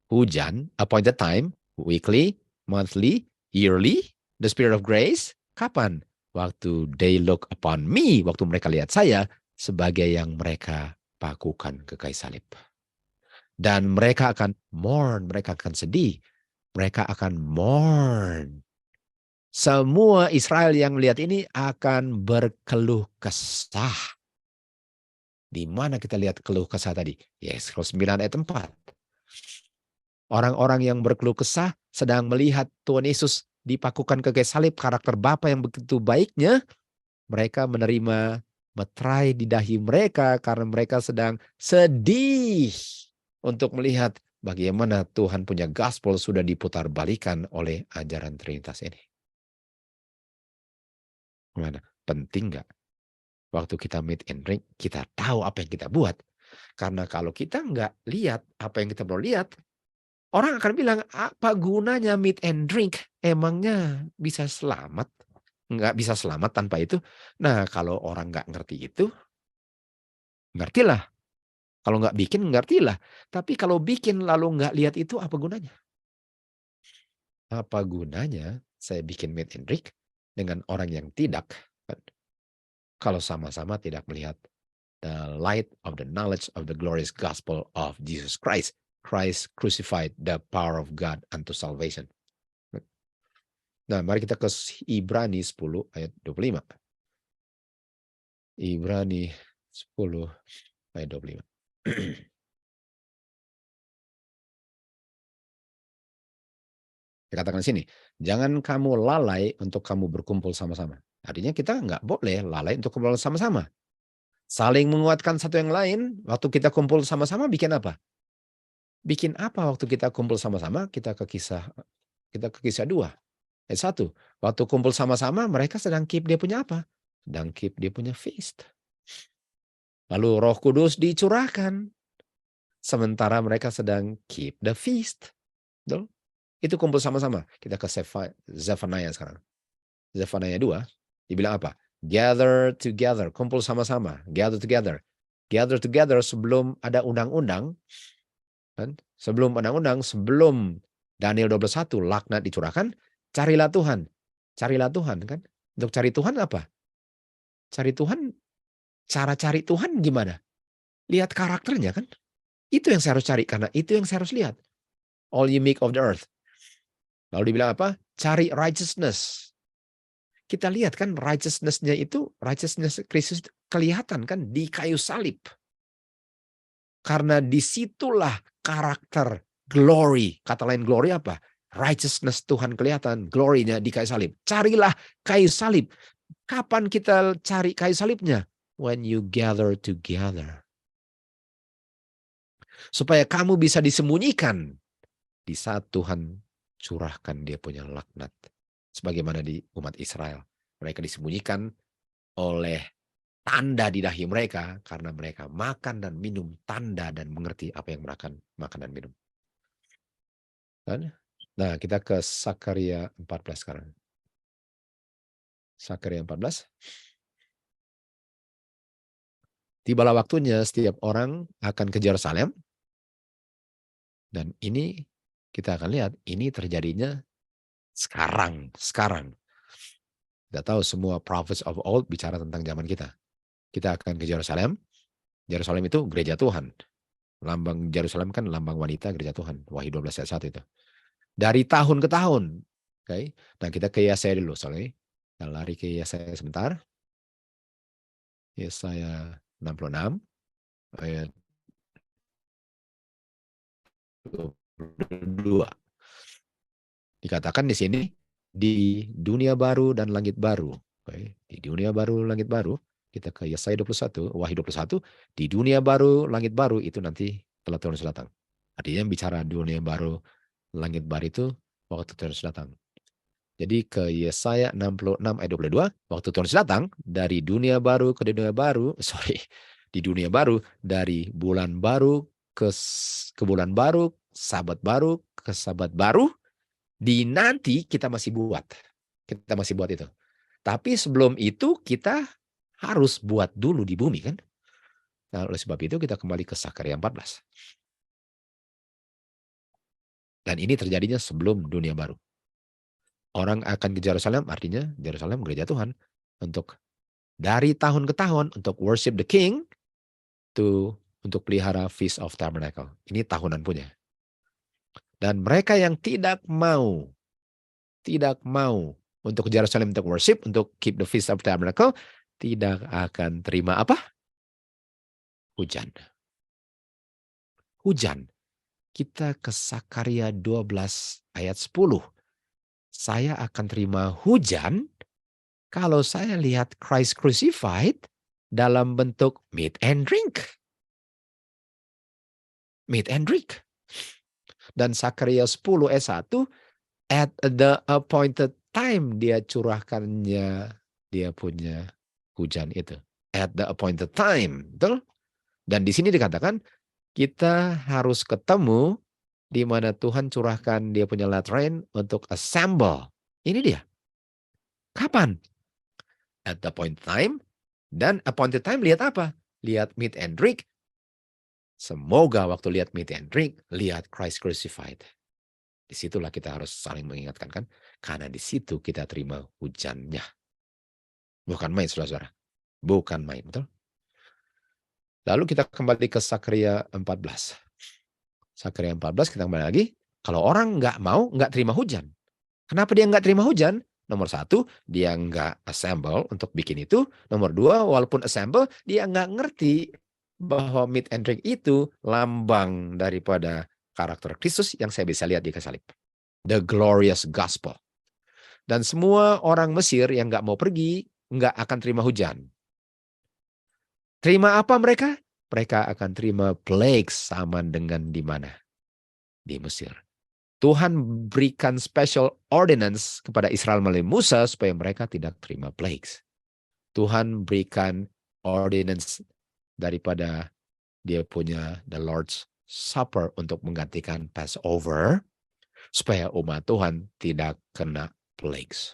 hujan, appointed time, weekly, monthly, yearly, the spirit of grace. Kapan? Waktu they look upon me, waktu mereka lihat saya sebagai yang mereka pakukan ke kayu salib. Dan mereka akan mourn, mereka akan sedih, mereka akan mourn. Semua Israel yang melihat ini akan berkeluh kesah. Di mana kita lihat keluh kesah tadi? Yes, 9 ayat 4. Orang-orang yang berkeluh kesah sedang melihat Tuhan Yesus dipakukan ke kayu salib, karakter Bapa yang begitu baiknya, mereka menerima meterai di dahi mereka karena mereka sedang sedih untuk melihat bagaimana Tuhan punya gospel sudah diputar balikan oleh ajaran Trinitas ini. Gimana? Penting nggak? Waktu kita meet and drink, kita tahu apa yang kita buat. Karena kalau kita nggak lihat apa yang kita perlu lihat, orang akan bilang, apa gunanya meet and drink? Emangnya bisa selamat? Nggak bisa selamat tanpa itu? Nah, kalau orang nggak ngerti itu, ngertilah. Kalau nggak bikin, ngertilah. Tapi kalau bikin lalu nggak lihat itu, apa gunanya? Apa gunanya saya bikin meet and drink dengan orang yang tidak? Kalau sama-sama tidak melihat the light of the knowledge of the glorious gospel of Jesus Christ. Christ crucified, the power of God unto salvation. Nah, mari kita ke Ibrani 10 ayat 25. Ibrani 10 ayat 25. Dikatakan di sini, jangan kamu lalai untuk kamu berkumpul sama-sama. Artinya kita nggak boleh lalai untuk kumpul sama-sama. Saling menguatkan satu yang lain, waktu kita kumpul sama-sama bikin apa? Bikin apa waktu kita kumpul sama-sama? Kita ke kisah 2. Ayat 1. Waktu kumpul sama-sama mereka sedang keep dia punya apa? Sedang keep dia punya feast. Lalu Roh Kudus dicurahkan. Sementara mereka sedang keep the feast. Betul? Itu kumpul sama-sama. Kita ke Zephaniah sekarang. Zephaniah 2. Dibilang apa? Gather together. Kumpul sama-sama. Gather together. Gather together sebelum ada undang-undang. Kan? Sebelum undang-undang, sebelum Daniel 12:1 laknat dicurahkan, carilah Tuhan. Carilah Tuhan kan. Untuk cari Tuhan apa? Cari Tuhan, cara cari Tuhan gimana? Lihat karakternya kan. Itu yang saya harus cari, karena itu yang saya harus lihat. All you make of the earth. Lalu dibilang apa? Cari righteousness. Kita lihat kan righteousness-nya itu, righteousness Kristus kelihatan kan di kayu salib. Karena disitulah karakter glory. Kata lain glory apa? Righteousness Tuhan kelihatan. Glory-nya di kayu salib. Carilah kayu salib. Kapan kita cari kayu salibnya? When you gather together. Supaya kamu bisa disembunyikan di saat Tuhan curahkan dia punya laknat. Sebagaimana di umat Israel. Mereka disembunyikan oleh tanda di dahi mereka karena mereka makan dan minum tanda dan mengerti apa yang mereka makan dan minum. Nah, kita ke Sakarya 14 sekarang. Sakarya 14. Tibalah waktunya setiap orang akan ke Yerusalem. Dan ini kita akan lihat ini terjadinya sekarang. Kita tahu semua prophets of old bicara tentang zaman kita. Kita akan ke Yerusalem. Yerusalem itu gereja Tuhan. Lambang Yerusalem kan lambang wanita gereja Tuhan. Wahyu 12 ayat 1 itu. Dari tahun ke tahun. Oke. Nah, kita ke Yesaya dulu. Sorry. Kita lari ke Yesaya sebentar. Yesaya 66 ayat 22. Dikatakan di sini, di dunia baru dan langit baru. Oke. Di dunia baru, langit baru. Kita ke Yesaya 21, Wahyu 21. Di dunia baru, langit baru itu nanti telah Tuhan Yesus datang. Artinya bicara dunia baru, langit baru itu waktu Tuhan Yesus datang. Jadi ke Yesaya 66 ayat 22, waktu Tuhan Yesus datang, dari dunia baru ke dunia baru, di dunia baru, dari bulan baru ke bulan baru, sabat baru ke sabat baru, di nanti kita masih buat. Kita masih buat itu. Tapi sebelum itu kita harus buat dulu di bumi kan. Nah, oleh sebab itu kita kembali ke Sakaria 14. Dan ini terjadinya sebelum dunia baru. Orang akan ke Yerusalem, artinya Yerusalem gereja Tuhan. Untuk dari tahun ke tahun, untuk worship the king, untuk pelihara Feast of Tabernacle. Ini tahunan punya. Dan mereka yang tidak mau untuk Yerusalem untuk worship, untuk keep the Feast of Tabernacle, tidak akan terima apa? Hujan. Hujan. Kita ke Sakaria 12 ayat 10. Saya akan terima hujan kalau saya lihat Christ crucified dalam bentuk meat and drink. Meat and drink. Dan Sakaria 10 ayat 1, at the appointed time dia curahkannya, dia punya hujan itu. At the appointed time. Betul? Dan di sini dikatakan, kita harus ketemu di mana Tuhan curahkan dia punya light rain untuk assemble. Ini dia. Kapan? At the appointed time. Dan appointed time lihat apa? Lihat meat and drink. Semoga waktu lihat meat and drink, lihat Christ crucified. Disitulah kita harus saling mengingatkan kan. Karena di situ kita terima hujannya. Bukan main saudara-saudara. Bukan main, betul? Lalu kita kembali ke Sakaria 14. Sakaria 14 kita kembali lagi. Kalau orang nggak terima hujan. Kenapa dia nggak terima hujan? Nomor 1, dia nggak assemble untuk bikin itu. Nomor 2, walaupun assemble, dia nggak ngerti bahwa meat and drink itu lambang daripada karakter Kristus yang saya bisa lihat di kayu salib. The glorious gospel. Dan semua orang Mesir yang nggak mau pergi, nggak akan terima hujan. Terima apa mereka? Mereka akan terima plague sama dengan di mana? Di Mesir. Tuhan berikan special ordinance kepada Israel melalui Musa supaya mereka tidak terima plagues. Tuhan berikan ordinance daripada dia punya the Lord's Supper untuk menggantikan Passover supaya umat Tuhan tidak kena plagues.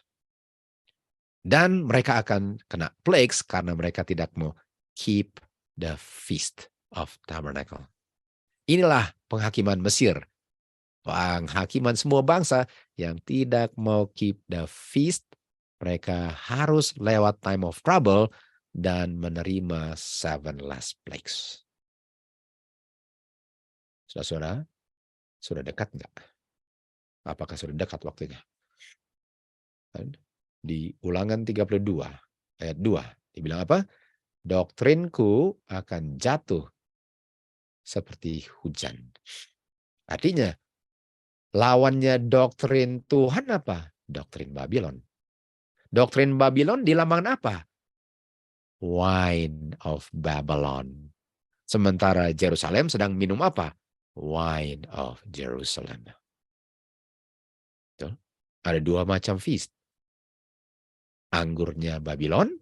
Dan mereka akan kena plagues karena mereka tidak mau keep the Feast of Tabernacle. Inilah penghakiman Mesir. Penghakiman semua bangsa yang tidak mau keep the feast, mereka harus lewat time of trouble dan menerima 7 last plagues. Saudara-saudara, sudah dekat enggak? Apakah sudah dekat waktunya? Di Ulangan 32 ayat 2 dibilang apa? Doktrinku akan jatuh seperti hujan. Artinya lawannya doktrin Tuhan apa? Doktrin Babylon. Doktrin Babylon dilambangkan apa? Wine of Babylon. Sementara Yerusalem sedang minum apa? Wine of Jerusalem. Tuh. Ada 2 macam feast. Anggurnya Babylon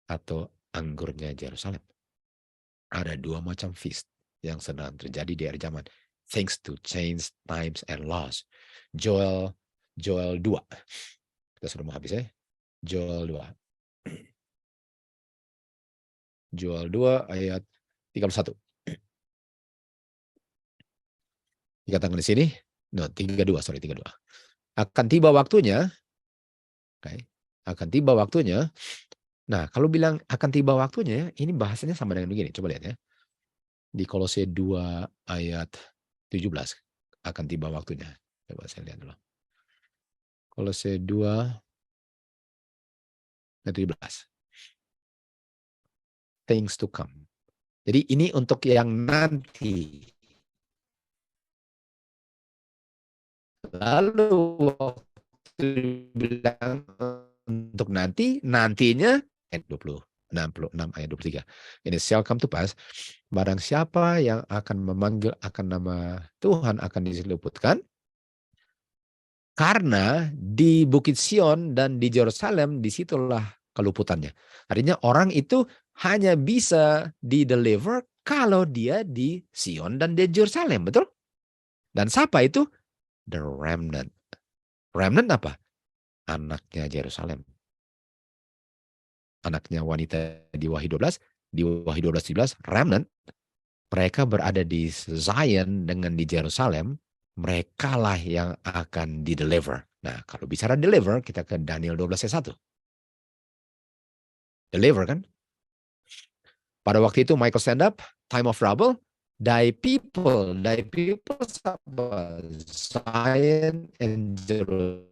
atau anggurnya Jerusalem. Ada 2 macam feast yang sedang terjadi di akhir zaman. Thanks to change times and laws. Joel 2. Kita sudah mau habis ya. Joel 2. Joel 2 ayat 31. Dikatakan di sini, 32. Akan tiba waktunya, okay, akan tiba waktunya. Nah, kalau bilang akan tiba waktunya, ini bahasanya sama dengan begini. Coba lihat ya. Di Kolose 2 ayat 17 akan tiba waktunya. Coba saya lihat dulu. Kolose 2 ayat 17. Things to come. Jadi ini untuk yang nanti. Lalu waktu bilang untuk nanti, nantinya ayat 66 ayat 23. Ini shall come to pass. Barang siapa yang akan memanggil akan nama Tuhan akan diseluputkan. Karena di Bukit Sion dan di Yerusalem disitulah keluputannya. Artinya orang itu hanya bisa di-deliver kalau dia di Sion dan di Yerusalem, betul? Dan siapa itu? The remnant. Remnant apa? Anaknya Yerusalem. Anaknya wanita di Wahyu 12, di Wahyu 12:17, remnant. Mereka berada di Zion dengan di Yerusalem, merekalah yang akan di-deliver. Nah, kalau bicara deliver, kita ke Daniel 12 ayat 1. Deliver kan? Pada waktu itu Michael stand up, time of trouble, thy people Zion and Jerusalem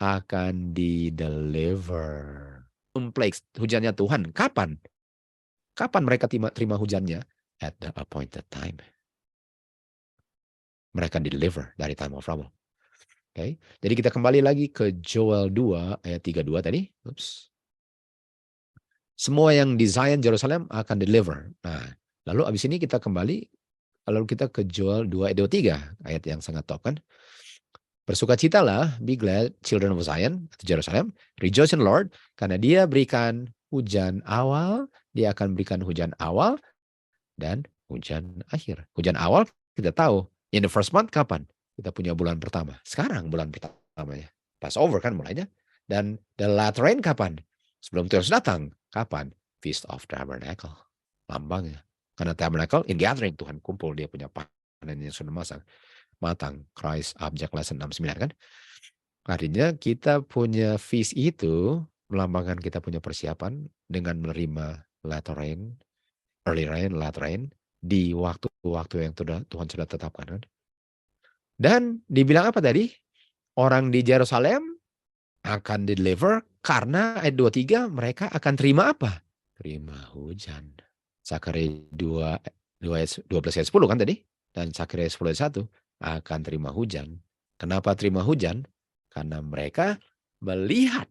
akan di-deliver. Plagues, hujannya Tuhan. Kapan? Kapan mereka terima hujannya? At the appointed time. Mereka di-deliver dari time of trouble. Okay. Jadi kita kembali lagi ke Joel 2 ayat 32 tadi. Oops. Semua yang di Zion Jerusalem akan deliver. Nah, lalu abis ini kita kembali, lalu kita ke Joel 2 ayat 23, ayat yang sangat top kan. Bersukacitalah, be glad, children of Zion, atau Jerusalem, rejoice in the Lord, karena dia berikan hujan awal, dia akan berikan hujan awal, dan hujan akhir. Hujan awal kita tahu, in the first month kapan? Kita punya bulan pertama. Sekarang bulan pertamanya. Passover kan mulainya. Dan the latter rain kapan? Sebelum Tuhan datang. Kapan? Feast of Tabernacle. Lambangnya. Karena Tabernacle in gathering. Tuhan kumpul, dia punya panen yang sudah matang. Christ Object Lesson 69 kan. Artinya kita punya feast itu melambangkan kita punya persiapan dengan menerima latter rain, early rain, late rain di waktu-waktu yang Tuhan sudah tetapkan kan. Dan dibilang apa tadi? Orang di Yerusalem akan deliver karena ayat 23 mereka akan terima apa? Terima hujan. Zakaria 12 ayat 10 kan tadi? Dan Zakaria 10 ayat 1 akan terima hujan. Kenapa terima hujan? Karena mereka melihat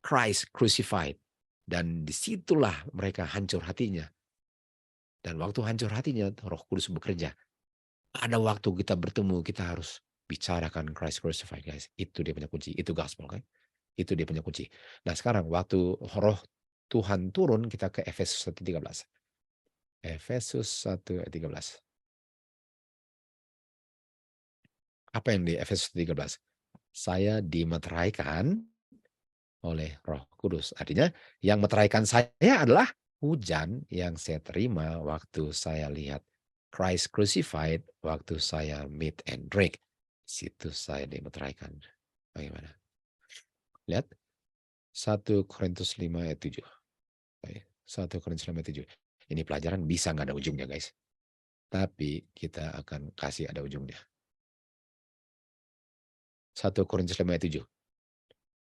Christ crucified. Dan disitulah mereka hancur hatinya. Dan waktu hancur hatinya, Roh Kudus bekerja. Ada waktu kita bertemu, kita harus bicarakan Christ crucified, guys. Itu dia punya kunci. Itu gospel, kan? Itu dia punya kunci. Nah, sekarang waktu Roh Tuhan turun, kita ke Efesus 1:13. Efesus 1:13. Apa yang di Efesus 1:13? Saya dimeteraikan oleh Roh Kudus. Artinya, yang meteraikan saya adalah hujan yang saya terima waktu saya lihat Christ crucified, waktu saya meet and drink. Situ saya dimeteraikan. Bagaimana? Lihat. 1 Korintus 5 ayat 7. 1 Korintus 5 ayat 7. Ini pelajaran bisa nggak ada ujungnya, guys. Tapi kita akan kasih ada ujungnya. 1 Korintus 5 ayat 7.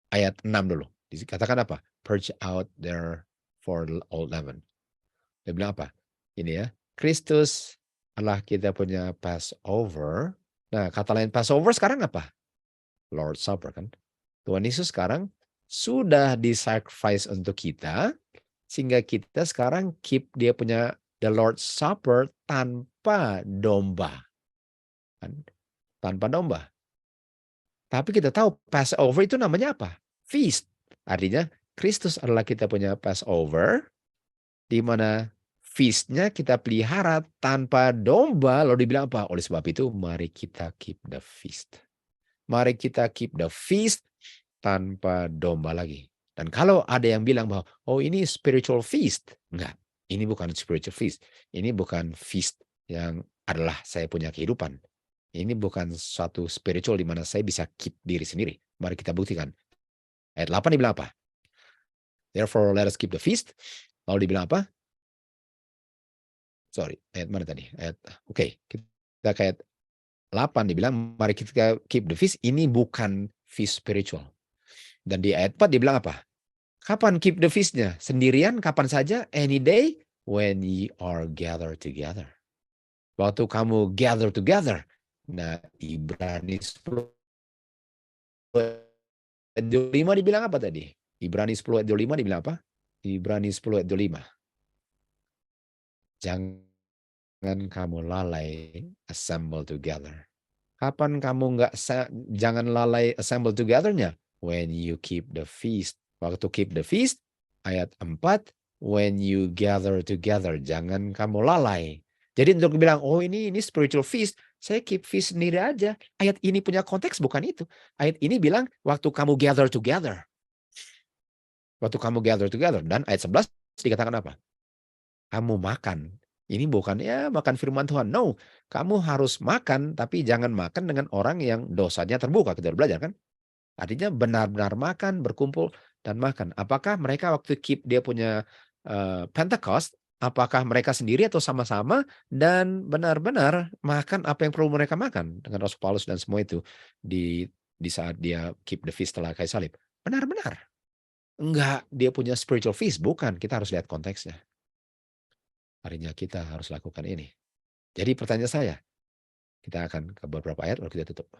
Ayat 6 dulu. Dikatakan apa? Purge out their for old leaven. Dia bilang apa? Ini ya. Kristus adalah kita punya Passover. Nah, kata lain Passover sekarang apa? Lord's Supper kan. Tuhan Yesus sekarang sudah disacrifice untuk kita. Sehingga kita sekarang keep dia punya the Lord's Supper tanpa domba. Kan? Tanpa domba. Tapi kita tahu Passover itu namanya apa? Feast. Artinya Kristus adalah kita punya Passover. Di mana feast-nya kita pelihara tanpa domba. Lalu dibilang apa? Oleh sebab itu mari kita keep the feast. Mari kita keep the feast tanpa domba lagi. Dan kalau ada yang bilang bahwa, oh ini spiritual feast. Enggak, ini bukan spiritual feast. Ini bukan feast yang adalah saya punya kehidupan. Ini bukan suatu spiritual di mana saya bisa keep diri sendiri. Mari kita buktikan. Ayat 8 dibilang apa? Therefore let us keep the feast. Lalu dibilang apa? Sorry, ayat mana tadi? Oke, kita ke ayat 8 dibilang mari kita keep the feast. Ini bukan feast spiritual. Dan di ayat 4 dibilang apa? Kapan keep the feast-nya? Sendirian, kapan saja, any day, when ye are gathered together. Waktu kamu gather together. Nah, Ibrani 10 ayat 25 dibilang apa tadi? Ibrani 10 ayat 25 dibilang apa? Ibrani 10 ayat 25. Jangan kamu lalai assemble together. Kapan kamu jangan lalai assemble together-nya? When you keep the feast. Waktu keep the feast, ayat 4, when you gather together. Jangan kamu lalai. Jadi untuk bilang, oh ini spiritual feast, saya keep feast sendiri aja. Ayat ini punya konteks bukan itu. Ayat ini bilang, waktu kamu gather together. Waktu kamu gather together. Dan ayat 11 dikatakan apa? Kamu makan. Ini bukan ya makan firman Tuhan. No, kamu harus makan, tapi jangan makan dengan orang yang dosanya terbuka. Kita belajar kan? Artinya benar-benar makan, berkumpul, dan makan. Apakah mereka waktu keep dia punya Pentecost, apakah mereka sendiri atau sama-sama, dan benar-benar makan apa yang perlu mereka makan. Dengan Rasul Paulus dan semua itu di saat dia keep the feast setelah kayu salib. Benar-benar. Enggak, dia punya spiritual feast. Bukan, kita harus lihat konteksnya. Harinya kita harus lakukan ini. Jadi pertanyaan saya, kita akan ke beberapa ayat lalu kita tutup.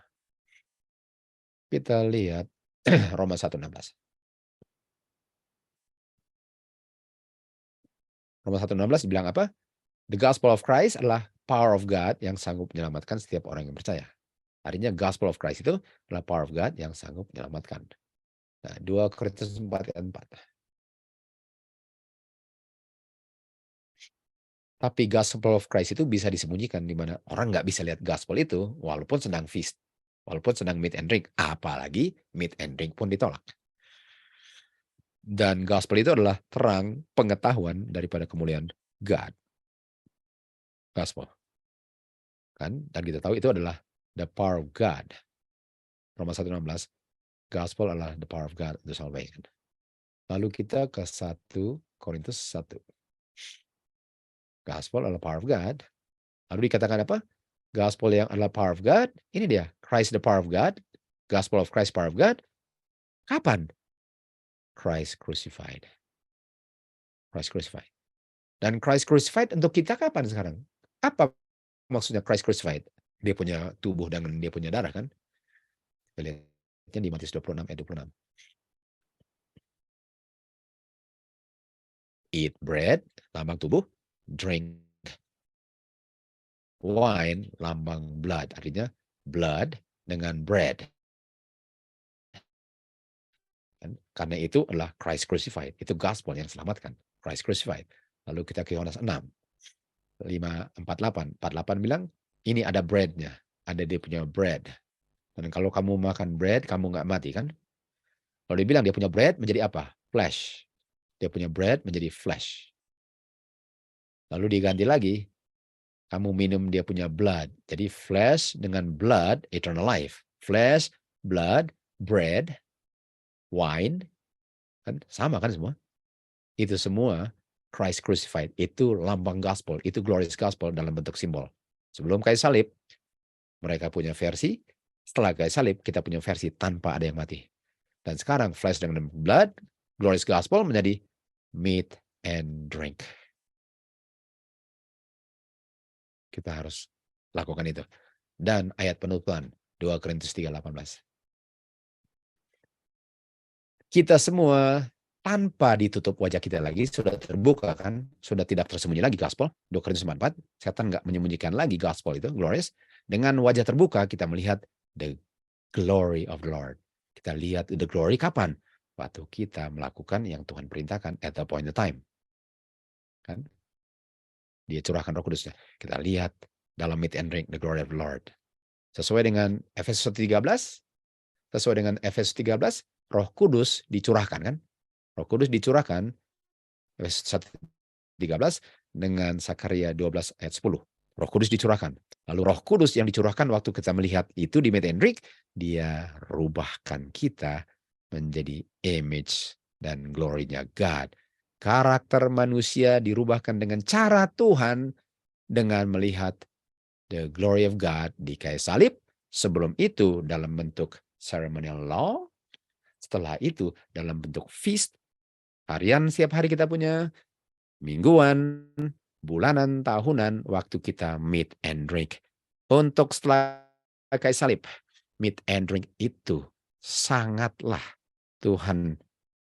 Kita lihat Roma 1:16. Roma 1:16 bilang apa? The gospel of Christ adalah power of God yang sanggup menyelamatkan setiap orang yang percaya. Artinya gospel of Christ itu adalah power of God yang sanggup menyelamatkan. Nah, 2 Korintus 4 ayat 4. Tapi gospel of Christ itu bisa disembunyikan di mana orang nggak bisa lihat gospel itu walaupun sedang feast, walaupun sedang meat and drink, apalagi meat and drink pun ditolak. Dan gospel itu adalah terang pengetahuan daripada kemuliaan God. Gospel. Kan? Dan kita tahu itu adalah the power of God. Roma 1:16, gospel adalah the power of God untuk salvation. Lalu kita ke 1 Korintus 1. Gospel adalah power of God. Lalu dikatakan apa? Gospel yang adalah power of God. Ini dia. Christ the power of God. Gospel of Christ power of God. Kapan? Christ crucified. Christ crucified. Dan Christ crucified untuk kita kapan sekarang? Apa maksudnya Christ crucified? Dia punya tubuh dan dia punya darah kan? Kita lihatnya di Matius 26 ayat 26. Eat bread, lambang tubuh. Drink wine, lambang blood. Artinya blood dengan bread. Karena itu adalah Christ crucified. Itu gospel yang selamatkan. Christ crucified. Lalu kita ke Yohanes 6. 5:48. 48 bilang, ini ada breadnya. Ada dia punya bread. Dan kalau kamu makan bread, kamu nggak mati kan? Kalau dia bilang dia punya bread menjadi apa? Flesh. Dia punya bread menjadi flesh. Lalu diganti lagi, kamu minum dia punya blood. Jadi flesh dengan blood, eternal life. Flesh, blood, bread, wine, kan sama kan semua? Itu semua Christ crucified. Itu lambang gospel. Itu glorious gospel dalam bentuk simbol. Sebelum kayu salib, mereka punya versi. Setelah kayu salib, kita punya versi tanpa ada yang mati. Dan sekarang flesh dengan blood, glorious gospel menjadi meat and drink. Kita harus lakukan itu. Dan ayat penutupan 2 Korintus 3:18. Kita semua tanpa ditutup wajah kita lagi sudah terbuka kan, sudah tidak tersembunyi lagi gospel. 2 Korintus 4:4, setan nggak menyembunyikan lagi gospel itu, glorious. Dengan wajah terbuka kita melihat the glory of the Lord. Kita lihat the glory kapan? Waktu kita melakukan yang Tuhan perintahkan at the point of time. Kan? Dia curahkan Roh Kudusnya. Kita lihat dalam meat and drink the glory of the Lord. Sesuai dengan Efesus 1:13, sesuai dengan Efesus 13, Roh Kudus dicurahkan kan? Roh Kudus dicurahkan Efesus 1:13 dengan Sakaria 12 ayat 10. Roh Kudus dicurahkan. Lalu Roh Kudus yang dicurahkan waktu kita melihat itu di meet and drink, dia rubahkan kita menjadi image dan glory-nya God. Karakter manusia dirubahkan dengan cara Tuhan dengan melihat the glory of God di kayu salib. Sebelum itu dalam bentuk ceremonial law. Setelah itu dalam bentuk feast. Harian setiap hari kita punya. Mingguan, bulanan, tahunan, waktu kita meet and drink. Untuk setelah kayu salib, meet and drink itu sangatlah Tuhan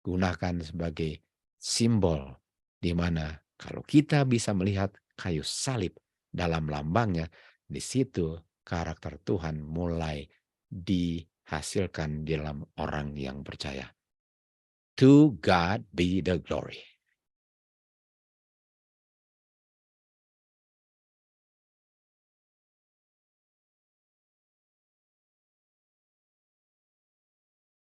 gunakan sebagai simbol di mana kalau kita bisa melihat kayu salib dalam lambangnya, di situ karakter Tuhan mulai dihasilkan di dalam orang yang percaya. To God be the glory.